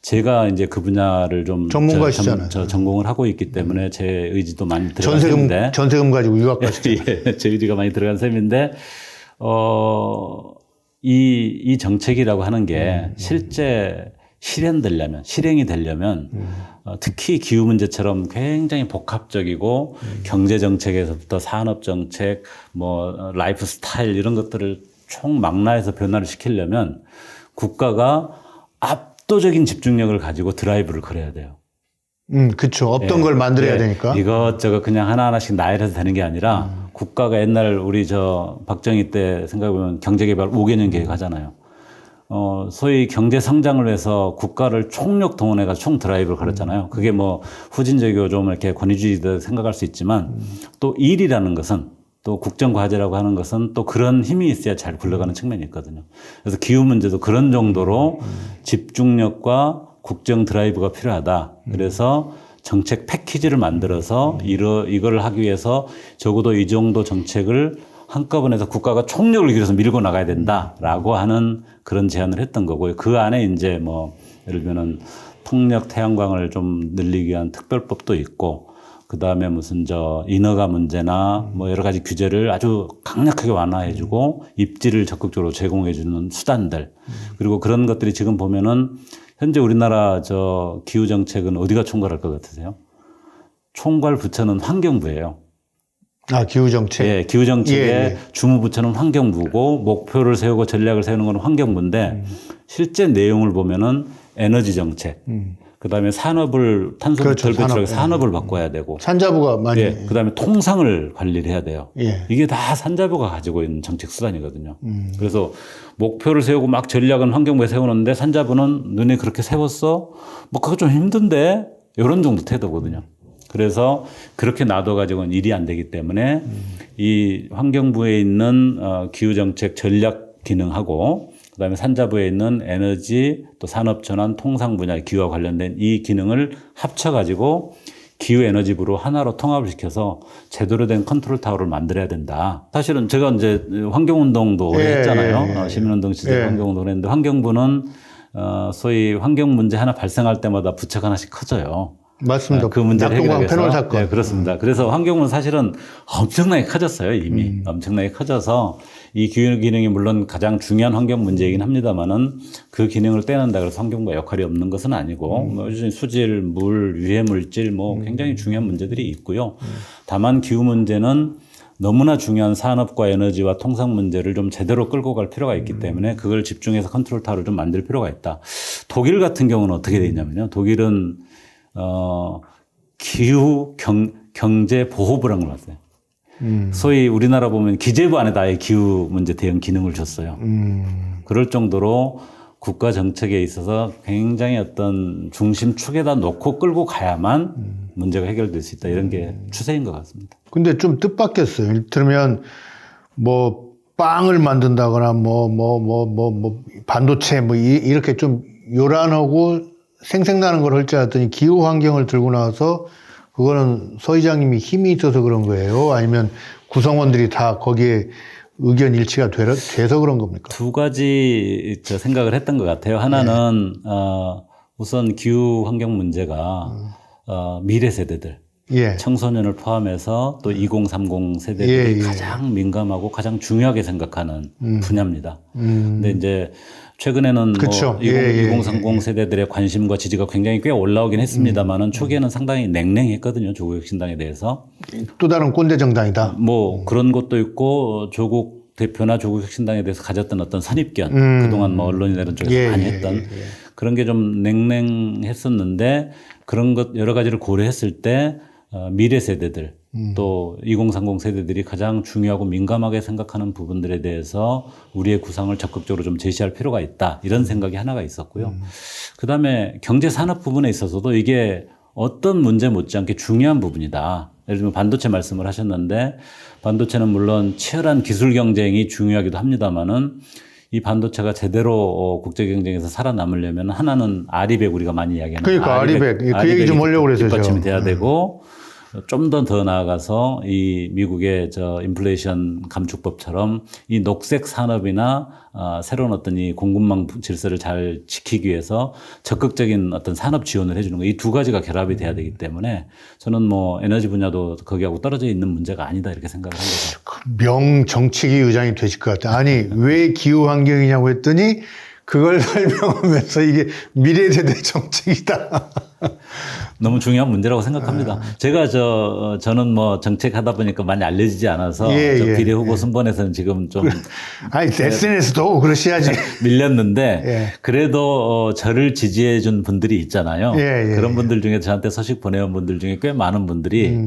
제가 이제 그 분야를 좀 전문가시잖아요. 전공을 하고 있기 때문에 제 의지도 많이 들어간 셈인데 전세금 가지고 유학 가시죠. 예, 제 의지가 많이 들어간 셈인데 이 정책이라고 하는 게 실제 실행이 되려면 특히 기후 문제처럼 굉장히 복합적이고 경제 정책에서부터 산업 정책, 뭐 라이프 스타일 이런 것들을 총망라해서 변화를 시키려면 국가가 압도적인 집중력을 가지고 드라이브를 걸어야 돼요. 그렇죠. 없던 걸 만들어야 되니까. 이것저것 그냥 하나하나씩 나열해서 되는 게 아니라 국가가 옛날 우리 박정희 때 생각해보면 경제개발 5개년 계획 하잖아요. 소위 경제 성장을 위해서 국가를 총력 동원해가지고 총 드라이브를 걸었잖아요. 그게 뭐 후진적이고 좀 이렇게 권위주의도 생각할 수 있지만 또 일이라는 것은 또 국정과제라고 하는 것은 또 그런 힘이 있어야 잘 굴러가는 측면이 있거든요. 그래서 기후 문제도 그런 정도로 집중력과 국정 드라이브가 필요하다. 그래서 정책 패키지를 만들어서 이거를 하기 위해서 적어도 이 정도 정책을 한꺼번에 해서 국가가 총력을 기울여서 밀고 나가야 된다라고 하는 그런 제안을 했던 거고요. 그 안에 이제 뭐 예를 들면은 풍력 태양광을 좀 늘리기 위한 특별법도 있고 그 다음에 무슨 인허가 문제나 뭐 여러 가지 규제를 아주 강력하게 완화해주고 입지를 적극적으로 제공해주는 수단들 그리고 그런 것들이 지금 보면은 현재 우리나라 기후 정책은 어디가 총괄할 것 같으세요? 총괄 부처는 환경부예요. 아, 기후정책. 예, 기후정책의 주무부처는 환경부고 목표를 세우고 전략을 세우는 건 환경부인데 실제 내용을 보면은 에너지 정책, 그다음에 산업을 탄소 그렇죠, 배출하고 산업을 바꿔야 되고 산자부가 많이. 예, 그다음에 통상을 관리를 해야 돼요. 예. 이게 다 산자부가 가지고 있는 정책 수단이거든요. 그래서 목표를 세우고 막 전략은 환경부에 세우는데 산자부는 눈에 그렇게 세웠어? 뭐 그거 좀 힘든데 이런 정도 태도거든요. 그래서 그렇게 놔둬가지고는 일이 안 되기 때문에 이 환경부에 있는 기후정책 전략 기능하고 그다음에 산자부에 있는 에너지 또 산업전환 통상 분야 기후와 관련된 이 기능을 합쳐가지고 기후에너지부로 하나로 통합을 시켜서 제대로 된 컨트롤 타워를 만들어야 된다. 사실은 제가 이제 환경운동도 오래 했잖아요. 시민운동 시절 환경운동을 했는데 환경부는 소위 환경 문제 하나 발생할 때마다 부처가 하나씩 커져요. 맞습니다. 그 문제를 해결하기 위해서. 패널 사건. 네, 그렇습니다. 그래서 환경부는 사실은 엄청나게 커졌어요, 이미. 엄청나게 커져서 이 기능이 물론 가장 중요한 환경 문제이긴 합니다만은 그 기능을 떼낸다 그래서 환경부가 역할이 없는 것은 아니고 뭐 수질, 물, 유해 물질 뭐 굉장히 중요한 문제들이 있고요. 다만 기후 문제는 너무나 중요한 산업과 에너지와 통상 문제를 좀 제대로 끌고 갈 필요가 있기 때문에 그걸 집중해서 컨트롤 타워를 좀 만들 필요가 있다. 독일 같은 경우는 어떻게 돼 있냐면요. 독일은 기후 경제 보호부라는 걸 놨어요. 소위 우리나라 보면 기재부 안에다 아예 기후 문제 대응 기능을 줬어요. 그럴 정도로 국가 정책에 있어서 굉장히 어떤 중심축에다 놓고 끌고 가야만 문제가 해결될 수 있다. 이런 게 추세인 것 같습니다. 근데 좀 뜻밖이었어요. 이를테면 뭐 빵을 만든다거나 반도체 이렇게 좀 요란하고 생생나는 걸 할 줄 알았더니 기후 환경을 들고 나와서 그거는 서 의장님이 힘이 있어서 그런 거예요? 아니면 구성원들이 다 거기에 의견 일치가 돼서 그런 겁니까? 두 가지 생각을 했던 것 같아요. 하나는 우선 기후 환경 문제가 미래 세대들, 청소년을 포함해서 또 2030 세대들이 가장 민감하고 가장 중요하게 생각하는 분야입니다. 근데 이제 최근에는 그쵸. 뭐 2030 세대들의 관심과 지지가 굉장히 꽤 올라오긴 했습니다만은 초기에는 상당히 냉랭했거든요. 조국 혁신당에 대해서. 또 다른 꼰대 정당이다. 뭐 그런 것도 있고 조국 대표나 조국 혁신당에 대해서 가졌던 어떤 선입견 그동안 뭐 언론이나 이런 쪽에서 많이 했던 그런 게 좀 냉랭했었는데 그런 것 여러 가지를 고려했을 때 미래 세대들 또 2030 세대들이 가장 중요하고 민감하게 생각하는 부분들에 대해서 우리의 구상을 적극적으로 좀 제시할 필요가 있다. 이런 생각이 하나가 있었고요. 그다음에 경제 산업 부분에 있어서도 이게 어떤 문제 못지않게 중요한 부분이다. 예를 들면 반도체 말씀을 하셨는데 반도체는 물론 치열한 기술 경쟁이 중요하기도 합니다만은 이 반도체가 제대로 국제 경쟁에서 살아남으려면 하나는 아리백 우리가 많이 이야기하는 그러니까 아리백 그 얘기 좀 하려고 그래서 뒷받침이 돼야 되고 좀 더 나아가서 이 미국의 인플레이션 감축법처럼 이 녹색 산업이나 새로운 어떤 이 공급망 질서를 잘 지키기 위해서 적극적인 어떤 산업 지원을 해주는 거 이 두 가지가 결합이 돼야 되기 때문에 저는 뭐 에너지 분야도 거기하고 떨어져 있는 문제가 아니다 이렇게 생각을 합니다. 명 정치기 의장이 되실 것 같아요. 아니 왜 기후 환경이냐고 했더니 그걸 설명하면서 이게 미래 세대 정책이다. 너무 중요한 문제라고 생각합니다. 제가 저는 뭐 정책하다 보니까 많이 알려지지 않아서 비례 후보 순번에서는 지금 좀 아니 SNS도 그러셔야지 밀렸는데 그래도 저를 지지해 준 분들이 있잖아요. 그런 분들 중에 저한테 소식 보내온 분들 중에 꽤 많은 분들이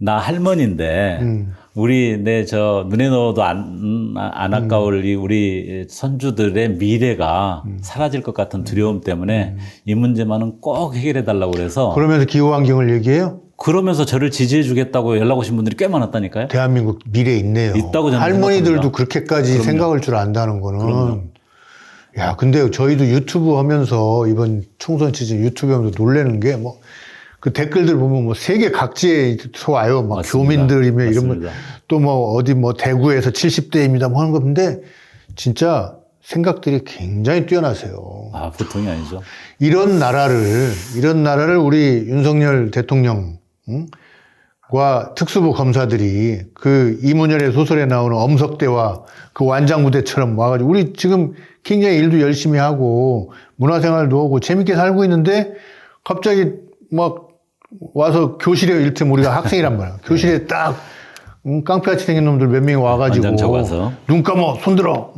나 할머니인데 우리 눈에 넣어도 안 아까울 우리 손주들의 미래가 사라질 것 같은 두려움 때문에 이 문제만은 꼭 해결해 달라고 그래서 그러면서 기후 환경을 얘기해요? 그러면서 저를 지지해 주겠다고 연락 오신 분들이 꽤 많았다니까요. 대한민국 미래 있네요. 있다고 저는 할머니들도 생각합니다. 그렇게까지 그럼요. 생각할 줄 안다는 거는. 그럼요. 야, 근데 저희도 유튜브 하면서 이번 총선 시즌 유튜브 하면서 놀라는 게 뭐 그 댓글들 보면 뭐 세계 각지에서 와요. 막 맞습니다. 교민들이며 이런 맞습니다. 또 뭐 어디 뭐 대구에서 70대입니다 뭐 하는 건데 진짜 생각들이 굉장히 뛰어나세요. 아, 보통이 아니죠. 이런 나라를 우리 윤석열 대통령 과 특수부 검사들이 그 이문열의 소설에 나오는 엄석대와 그 완장부대처럼 와가지고 우리 지금 굉장히 일도 열심히 하고 문화생활도 하고 재밌게 살고 있는데 갑자기 막 와서 교실에 이를테면 우리가 학생이란 말이야. 교실에 딱 깡패같이 생긴 놈들 몇 명이 와가지고 완장 적어서. 눈 감어 손 들어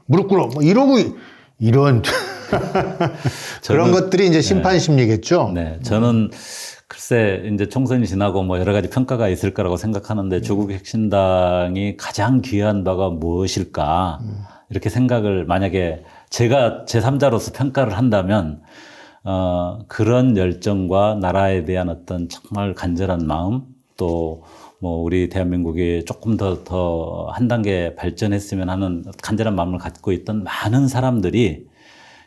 무릎 꿇어 뭐 이러고 이런 그런 것들이 이제 심판 심리겠죠. 네, 저는 글쎄 이제 총선이 지나고 뭐 여러 가지 평가가 있을 거라고 생각하는데 조국 혁신당이 가장 귀한 바가 무엇일까 이렇게 생각을 만약에 제가 제3자로서 평가를 한다면 그런 열정과 나라에 대한 어떤 정말 간절한 마음 또 뭐 우리 대한민국이 조금 더 한 단계 발전했으면 하는 간절한 마음을 갖고 있던 많은 사람들이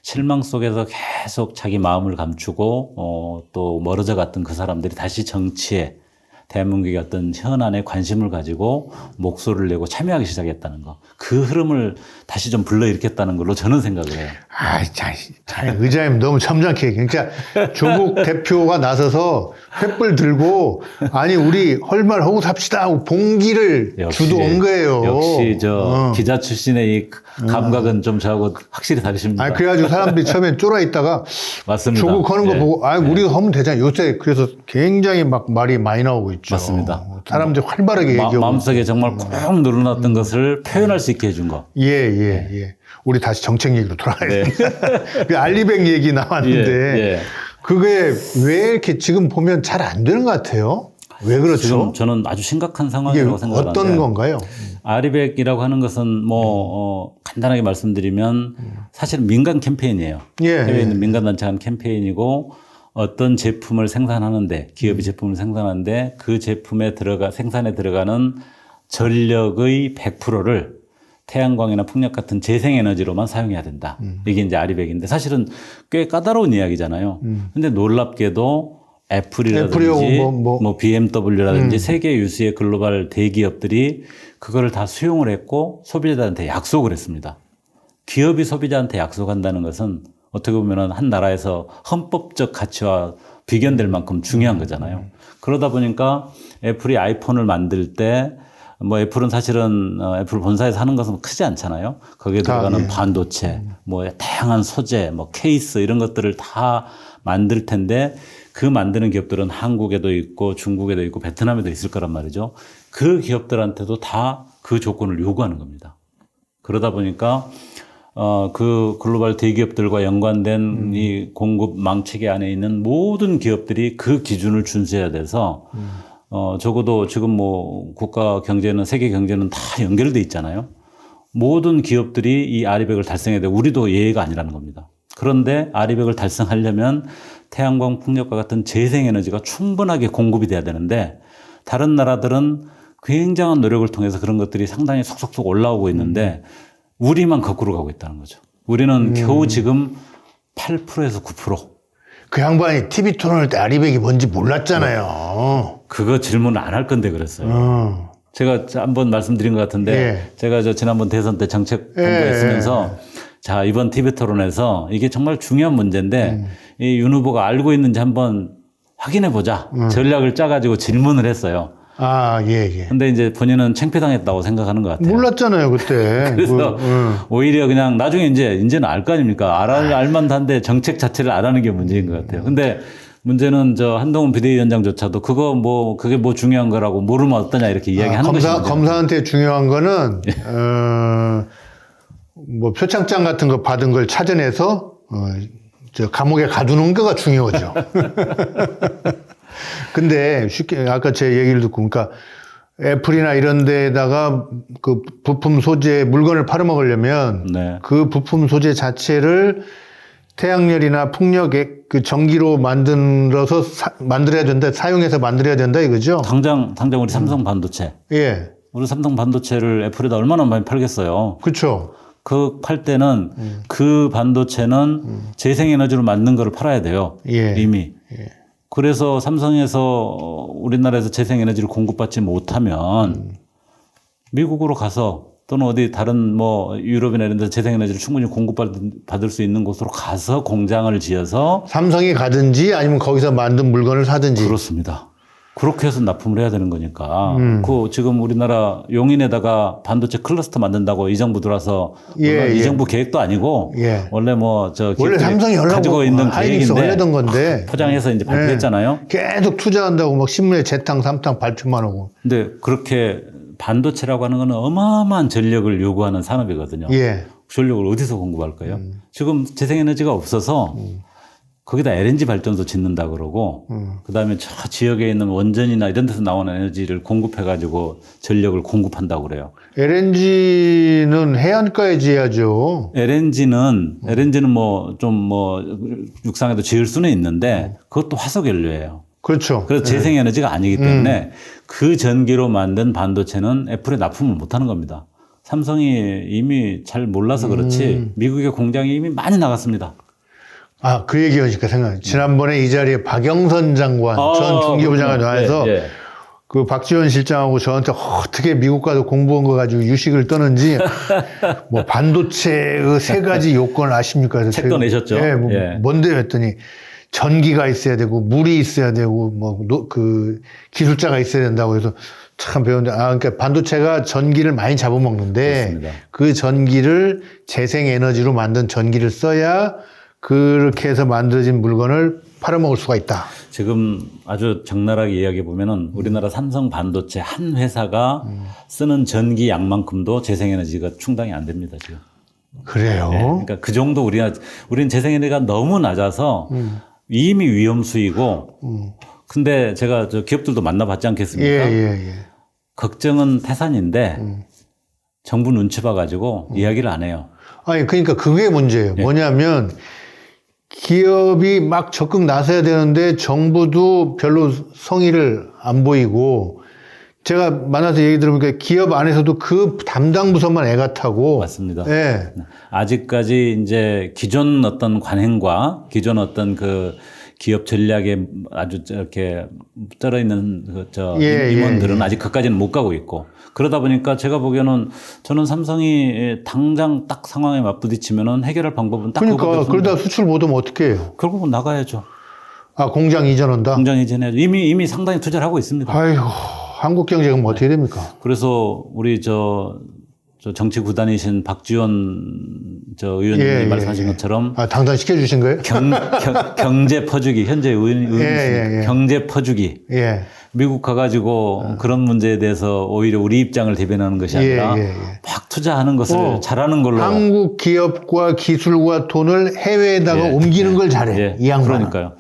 실망 속에서 계속 자기 마음을 감추고 또 멀어져 갔던 그 사람들이 다시 정치에 대한민국의 어떤 현안에 관심을 가지고 목소리를 내고 참여하기 시작했다는 거. 그 흐름을 다시 좀 불러일으켰다는 걸로 저는 생각을 해요. 의장님 너무 점잖게. 그러니까 조국 대표가 나서서 횃불 들고 아니 우리 헐말 하고 삽시다 하고 봉기를 주도한 거예요. 역시 기자 출신의 이 감각은 좀 저하고 확실히 다르십니다. 그래가지고 사람들이 처음엔 쫄아 있다가 맞습니다. 조국 하는 거 보고 우리가 하면 되잖아. 요새 그래서 굉장히 막 말이 많이 나오고 있죠. 맞습니다. 사람들이 활발하게 얘기하고. 마음속에 정말 꼭 늘어났던 것을 표현할 수 있게 해준 거. 예. 우리 다시 정책 얘기로 돌아가야 돼. 그 알리백 얘기 나왔는데 그게 왜 이렇게 지금 보면 잘 안 되는 것 같아요? 왜 그렇죠? 지금 저는 아주 심각한 상황이라고 생각하는데 어떤 건가요? 아리백이라고 하는 것은 간단하게 말씀드리면 사실 민간 캠페인이에요. 해외에 있는 민간 단체가 한 캠페인이고 어떤 제품을 생산하는데 기업이 제품을 생산하는데 그 제품에 생산에 들어가는 전력의 100%를 태양광이나 풍력 같은 재생에너지로만 사용해야 된다. 이게 이제 아리백인데 사실은 꽤 까다로운 이야기잖아요. 근데 놀랍게도 애플이라든지 뭐 BMW라든지 세계 유수의 글로벌 대기업들이 그거를 다 수용을 했고 소비자들한테 약속을 했습니다. 기업이 소비자한테 약속한다는 것은 어떻게 보면 한 나라에서 헌법적 가치와 비견될 만큼 중요한 거잖아요. 그러다 보니까 애플이 아이폰을 만들 때 뭐 애플은 사실은 애플 본사에서 하는 것은 크지 않잖아요. 거기에 들어가는 반도체, 뭐 다양한 소재, 뭐 케이스 이런 것들을 다 만들 텐데 그 만드는 기업들은 한국에도 있고 중국에도 있고 베트남에도 있을 거란 말이죠. 그 기업들한테도 다 그 조건을 요구하는 겁니다. 그러다 보니까 그 글로벌 대기업들과 연관된 이 공급 망체계 안에 있는 모든 기업들이 그 기준을 준수해야 돼서 적어도 지금 뭐 국가 경제는 세계 경제는 다 연결돼 있잖아요. 모든 기업들이 이 아리백을 달성해야 돼. 우리도 예외가 아니라는 겁니다. 그런데 아리백을 달성하려면 태양광 풍력과 같은 재생에너지가 충분하게 공급이 돼야 되는데 다른 나라들은 굉장한 노력을 통해서 그런 것들이 상당히 속속속 올라오고 있는데 우리만 거꾸로 가고 있다는 거죠. 우리는 겨우 지금 8%에서 9%. 그 양반이 TV 토론할 때 아리백이 뭔지 몰랐잖아요. 그거 질문 안 할 건데 그랬어요. 제가 한번 말씀드린 것 같은데 예. 제가 지난번 대선 때 정책 공부했으면서 자, 이번 TV 토론에서 이게 정말 중요한 문제인데 이 윤 후보가 알고 있는지 한번 확인해 보자. 전략을 짜가지고 질문을 했어요. 아, 예, 예. 근데 이제 본인은 창피당했다고 생각하는 것 같아요. 몰랐잖아요, 그때. 그래서 오히려 그냥 나중에 이제는 알 거 아닙니까? 알만한데 정책 자체를 안 하는 게 문제인 것 같아요. 근데 문제는 한동훈 비대위원장조차도 그게 뭐 중요한 거라고 모르면 어떠냐 이렇게 이야기하는 것이죠. 검사한테 중요한 거는, 뭐 표창장 같은 거 받은 걸 찾아내서, 감옥에 가두는 거가 중요하죠. 근데 쉽게 아까 제 얘기를 듣고 그러니까 애플이나 이런 데다가 그 부품 소재 물건을 팔아먹으려면 네. 그 부품 소재 자체를 태양열이나 풍력의 그 전기로 만들어서 만들어야 된다, 사용해서 만들어야 된다 이거죠? 당장 우리 삼성 반도체. 예. 우리 삼성 반도체를 애플에다 얼마나 많이 팔겠어요. 그렇죠. 그 팔 때는 그 반도체는 재생에너지로 만든 거를 팔아야 돼요. 예. 이미. 예. 그래서 삼성에서 우리나라에서 재생에너지를 공급받지 못하면 미국으로 가서 또는 어디 다른 뭐 유럽이나 이런 데서 재생에너지를 충분히 공급받을 수 있는 곳으로 가서 공장을 지어서 삼성이 가든지 아니면 거기서 만든 물건을 사든지. 그렇습니다. 그렇게 해서 납품을 해야 되는 거니까. 그 지금 우리나라 용인에다가 반도체 클러스터 만든다고 이 정부 들어와서 예, 이 예. 정부 계획도 아니고 예. 원래 원래 삼성이 가지고 있는 하이닉스 계획인데 하려던 건데 포장해서 이제 발표했잖아요. 계속 투자한다고 막 신문에 재탕 삼탕 발표만 하고. 근데 그렇게 반도체라고 하는 건 어마어마한 전력을 요구하는 산업이거든요. 예. 전력을 어디서 공급할까요? 지금 재생에너지가 없어서 거기다 LNG 발전소 짓는다 그러고 그다음에 저 지역에 있는 원전이나 이런 데서 나오는 에너지를 공급해 가지고 전력을 공급한다고 그래요. LNG는 해안가에 지어야죠. LNG는 뭐 육상에도 지을 수는 있는데 그것도 화석 연료예요. 그렇죠. 그래서 재생에너지가 아니기 때문에 그 전기로 만든 반도체는 애플에 납품을 못 하는 겁니다. 삼성이 이미 잘 몰라서 그렇지 미국의 공장이 이미 많이 나갔습니다. 아, 그 얘기하니까 생각나요. 지난번에 이 자리에 박영선 장관, 전 중기부 장관이 와서 네, 네. 그 박지원 실장하고 저한테 어떻게 미국 가서 공부한 거 가지고 유식을 떠는지 뭐 반도체 그 세 가지 요건 아십니까? 그래서 책도 내셨죠? 예, 뭐 예. 뭔데 했더니 전기가 있어야 되고 물이 있어야 되고 그 기술자가 있어야 된다고 해서 참 배웠는데 그러니까 반도체가 전기를 많이 잡아먹는데 그렇습니다. 그 전기를 재생에너지로 만든 전기를 써야 그렇게 해서 만들어진 물건을 팔아먹을 수가 있다. 지금 아주 적나라하게 이야기해 보면은 우리나라 삼성 반도체 한 회사가 쓰는 전기 양만큼도 재생에너지가 충당이 안 됩니다, 지금. 그래요? 네, 그러니까 그 정도 우리는 재생에너지가 너무 낮아서 이미 위험수이고 근데 제가 기업들도 만나봤지 않겠습니까? 예. 걱정은 태산인데 정부 눈치 봐가지고 이야기를 안 해요. 아니, 그러니까 그게 문제예요. 예. 뭐냐면 기업이 막 적극 나서야 되는데 정부도 별로 성의를 안 보이고 제가 만나서 얘기 들어보니까 기업 안에서도 그 담당 부서만 애가 타고. 맞습니다. 예. 아직까지 이제 기존 어떤 관행과 기존 어떤 그 기업 전략에 아주 이렇게 떨어 있는 임원들은 아직 그까지는 못 가고 있고 그러다 보니까 제가 보기에는 저는 삼성이 당장 딱 상황에 맞부딪히면은 해결할 방법은 딱 그러니까 그러다 수출 못 오면 어떻게 해요? 결국은 나가야죠. 아, 공장 이전한다? 공장 이전해야죠. 이미 상당히 투자를 하고 있습니다. 아이고, 한국 경제가 뭐 어떻게 됩니까? 그래서 우리 저 정치 구단이신 박지원 저 의원님이 예, 말씀하신 예. 것처럼 아, 당선시켜 주신 거예요? 경제 퍼주기 현재 의원이십니다. 예. 경제 퍼주기. 예. 미국 가가지고 그런 문제에 대해서 오히려 우리 입장을 대변하는 것이 아니라 막 투자하는 것을 잘하는 걸로. 한국 기업과 기술과 돈을 해외에다가 옮기는 걸 잘해. 이 양반은. 그러니까요.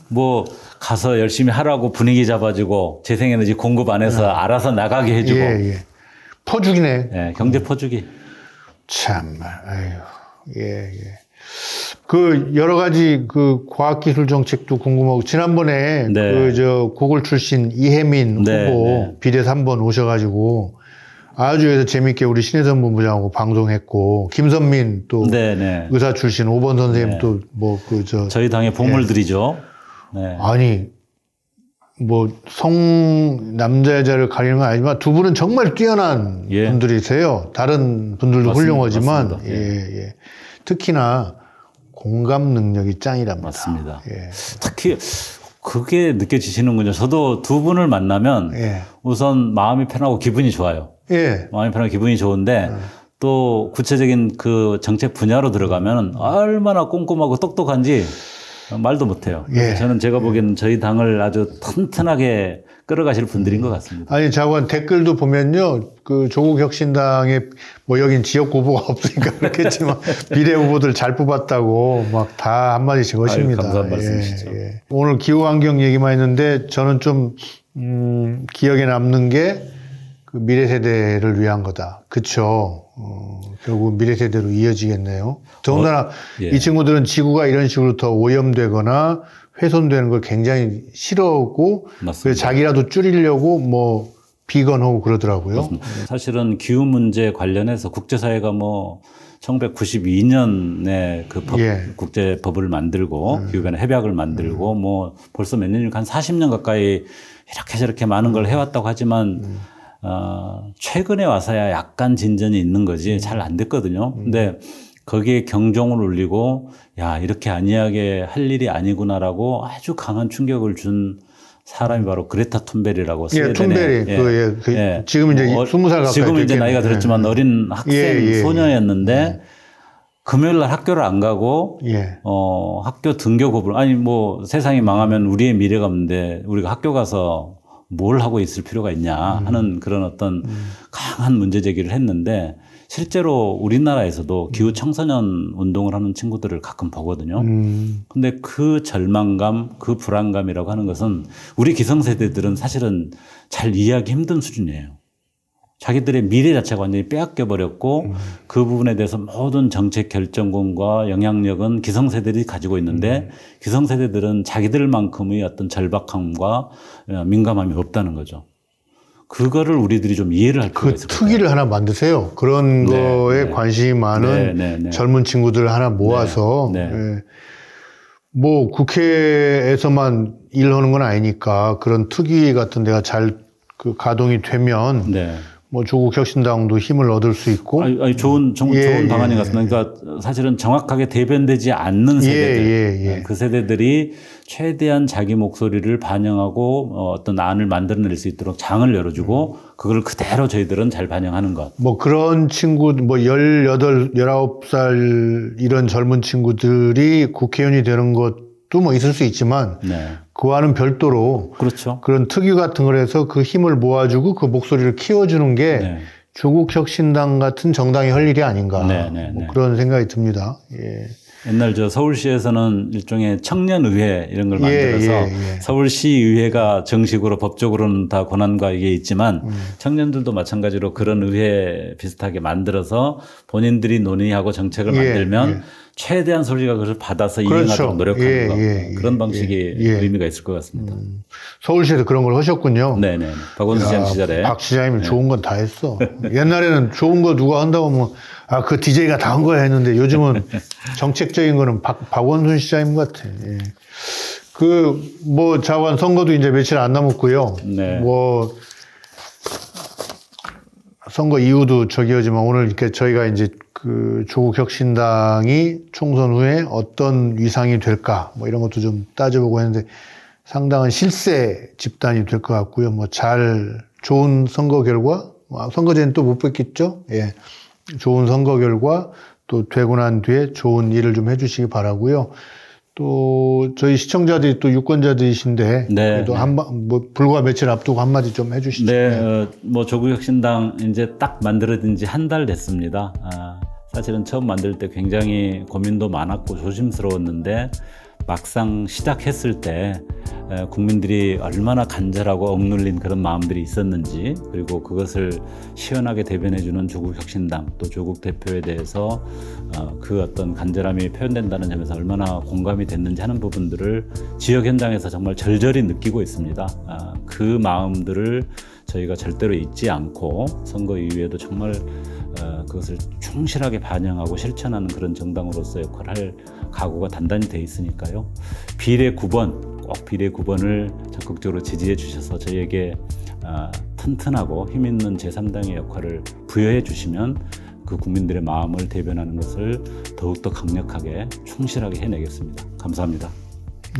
뭐 가서 열심히 하라고 분위기 잡아주고 재생에너지 공급 안에서 알아서 나가게 해주고. 퍼주기네. 예, 경제 퍼주기. 참말, 아유, 예. 그 여러 가지 그 과학기술 정책도 궁금하고 지난번에 네. 그 저 구글 출신 이혜민 네, 후보 네. 비례 3번 오셔가지고 아주 그래서 재밌게 우리 신혜선 본부장하고 방송했고 김선민 또 네. 의사 출신 5번 선생님 또 뭐 그 저 저희 당의 보물들이죠. 네. 아니 뭐 남자 여자를 가리는 건 아니지만 두 분은 정말 뛰어난 분들이세요. 다른 분들도 맞습니다. 훌륭하지만 맞습니다. 예. 특히나 공감 능력이 짱이랍니다. 맞습니다. 예. 특히 그게 느껴지시는군요. 저도 두 분을 만나면 우선 마음이 편하고 기분이 좋아요. 마음이 편하고 기분이 좋은데 또 구체적인 그 정책 분야로 들어가면 얼마나 꼼꼼하고 똑똑한지 말도 못해요. 저는 제가 보기에는 저희 당을 아주 튼튼하게 끌어가실 분들인 것 같습니다. 아니, 자관 댓글도 보면요, 그 조국 혁신당에 뭐 여긴 지역 후보가 없으니까 그렇겠지만 비례 후보들 잘 뽑았다고 막 다 한마디씩 하십니다. 감사한 말씀이시죠. 오늘 기후환경 얘기만 했는데 저는 좀 기억에 남는 게 그 미래 세대를 위한 거다. 그쵸? 결국 미래 세대로 이어지겠네요. 더군다나 이 친구들은 지구가 이런 식으로 더 오염되거나 훼손되는 걸 굉장히 싫어하고 그래서 자기라도 줄이려고 뭐 비건하고 그러더라고요. 맞습니다. 사실은 기후 문제 관련해서 국제사회가 뭐 1992년에 그 법, 국제법을 만들고 기후변화 협약을 만들고 뭐 벌써 몇 년이니까 한 40년 가까이 이렇게 저렇게 많은 걸 해왔다고 하지만 최근에 와서야 약간 진전이 있는 거지 잘 안 됐거든요. 근데 거기에 경종을 울리고 야 이렇게 안이하게 할 일이 아니구나라고 아주 강한 충격을 준 사람이 바로 그레타 툰베리라고 툰베리. 지금 이제 20살 가까이 지금 이제 됐겠네. 나이가 들었지만 어린 학생 소녀였는데 금요일 날 학교를 안 가고 학교 등교 거부를 아니 뭐 세상이 망하면 우리의 미래가 없는데 우리가 학교 가서 뭘 하고 있을 필요가 있냐 하는 그런 어떤 강한 문제 제기를 했는데 실제로 우리나라에서도 기후 청소년 운동을 하는 친구들을 가끔 보거든요. 근데 그 절망감, 그 불안감이라고 하는 것은 우리 기성세대들은 사실은 잘 이해하기 힘든 수준이에요. 자기들의 미래 자체가 완전히 빼앗겨 버렸고 그 부분에 대해서 모든 정책 결정권과 영향력은 기성세대들이 가지고 있는데 기성세대들은 자기들만큼의 어떤 절박함과 민감함이 없다는 거죠. 그거를 우리들이 좀 이해를 할 필요가 있을 것 같아요. 특위를 하나 만드세요. 그런 거에 관심이 많은 젊은 친구들 하나 모아서 뭐 국회에서만 일하는 건 아니니까 그런 특위 같은 데가 잘 그 가동이 되면 뭐 조국 혁신당도 힘을 얻을 수 있고. 좋은 방안인 것 같습니다. 그러니까 사실은 정확하게 대변되지 않는 세대들, 그 세대들이 최대한 자기 목소리를 반영하고 어떤 안을 만들어낼 수 있도록 장을 열어주고 그걸 그대로 저희들은 잘 반영하는 것. 뭐 그런 친구, 뭐 18, 19살 이런 젊은 친구들이 국회의원이 되는 것도 뭐 있을 수 있지만 그와는 별도로 그런 특위 같은 걸 해서 그 힘을 모아주고 그 목소리를 키워주는 게 조국 혁신당 같은 정당이 할 일이 아닌가 뭐 그런 생각이 듭니다. 옛날 저 서울시에서는 일종의 청년의회 이런 걸 만들어서 서울시의회가 정식으로 법적으로는 다 권한과 이게 있지만 청년들도 마찬가지로 그런 의회 비슷하게 만들어서 본인들이 논의하고 정책을 만들면 최대한 소리가 그것을 받아서 이행하도록 노력하는 것. 그런 방식이 의미가 있을 것 같습니다. 서울시에서 그런 걸 하셨군요. 네네. 박원순 시장 시절에. 박 시장님이 좋은 건 다 했어. 옛날에는 좋은 거 누가 한다고 하면 그 DJ가 다 한 거야 했는데 요즘은 정책적인 거는 박원순 시장님 같아. 뭐 자관 선거도 이제 며칠 안 남았고요. 뭐 선거 이후도 저기였지만 오늘 이렇게 저희가 이제 그 조국 혁신당이 총선 후에 어떤 위상이 될까 뭐 이런 것도 좀 따져보고 했는데 상당한 실세 집단이 될 것 같고요. 뭐 좋은 선거 결과, 선거제는 또 못 뵙겠죠. 좋은 선거 결과 또 되고 난 뒤에 좋은 일을 좀 해주시기 바라고요. 또 저희 시청자들이 또 유권자들이신데 네, 그래도 네. 뭐 불과 며칠 앞두고 한마디 좀 해주시죠. 네, 뭐 조국혁신당 이제 딱 만들어진 지 한 달 됐습니다. 사실은 처음 만들 때 굉장히 고민도 많았고 조심스러웠는데 막상 시작했을 때 국민들이 얼마나 간절하고 억눌린 그런 마음들이 있었는지, 그리고 그것을 시원하게 대변해주는 조국혁신당 또 조국 대표에 대해서 그 어떤 간절함이 표현된다는 점에서 얼마나 공감이 됐는지 하는 부분들을 지역 현장에서 정말 절절히 느끼고 있습니다. 그 마음들을 저희가 절대로 잊지 않고 선거 이후에도 정말 그것을 충실하게 반영하고 실천하는 그런 정당으로서 역할을 할 각오가 단단히 돼 있으니까요. 비례 9번, 꼭 비례 9번을 적극적으로 지지해 주셔서 저희에게 튼튼하고 힘있는 제3당의 역할을 부여해 주시면 그 국민들의 마음을 대변하는 것을 더욱더 강력하게 충실하게 해내겠습니다. 감사합니다.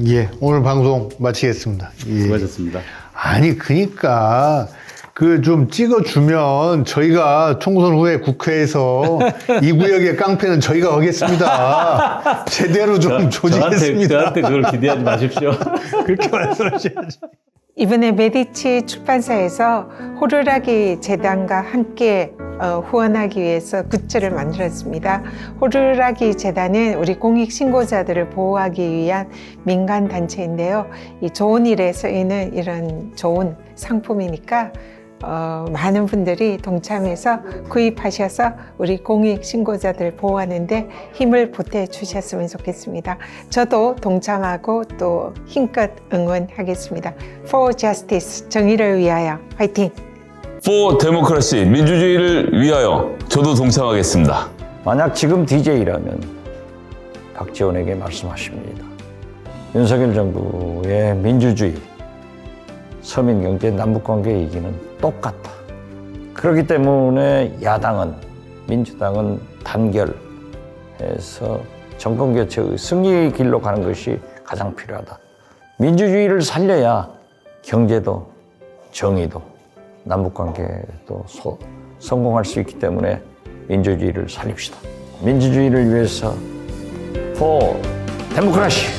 예, 오늘 방송 마치겠습니다. 예. 수고하셨습니다. 아니, 그니까, 그 좀 찍어주면 저희가 총선 후에 국회에서 이 구역의 깡패는 저희가 하겠습니다. 제대로 좀 조직했습니다. 저한테 그걸 기대하지 마십시오. 그렇게 말씀하셔야죠. 이번에 메디치 출판사에서 호루라기 재단과 함께 후원하기 위해서 굿즈를 만들었습니다. 호루라기 재단은 우리 공익 신고자들을 보호하기 위한 민간 단체인데요. 이 좋은 일에 쓰이는 이런 좋은 상품이니까 많은 분들이 동참해서 구입하셔서 우리 공익 신고자들 보호하는데 힘을 보태 주셨으면 좋겠습니다. 저도 동참하고 또 힘껏 응원하겠습니다. For Justice, 정의를 위하여 화이팅! For Democracy, 민주주의를 위하여 저도 동참하겠습니다. 만약 지금 DJ라면 박지원에게 말씀하십니다. 윤석열 정부의 민주주의, 서민경제, 남북관계 얘기는 똑같다. 그렇기 때문에 야당은, 민주당은 단결해서 정권교체의 승리의 길로 가는 것이 가장 필요하다. 민주주의를 살려야 경제도, 정의도, 남북관계도 성공할 수 있기 때문에 민주주의를 살립시다. 민주주의를 위해서 For Democracy!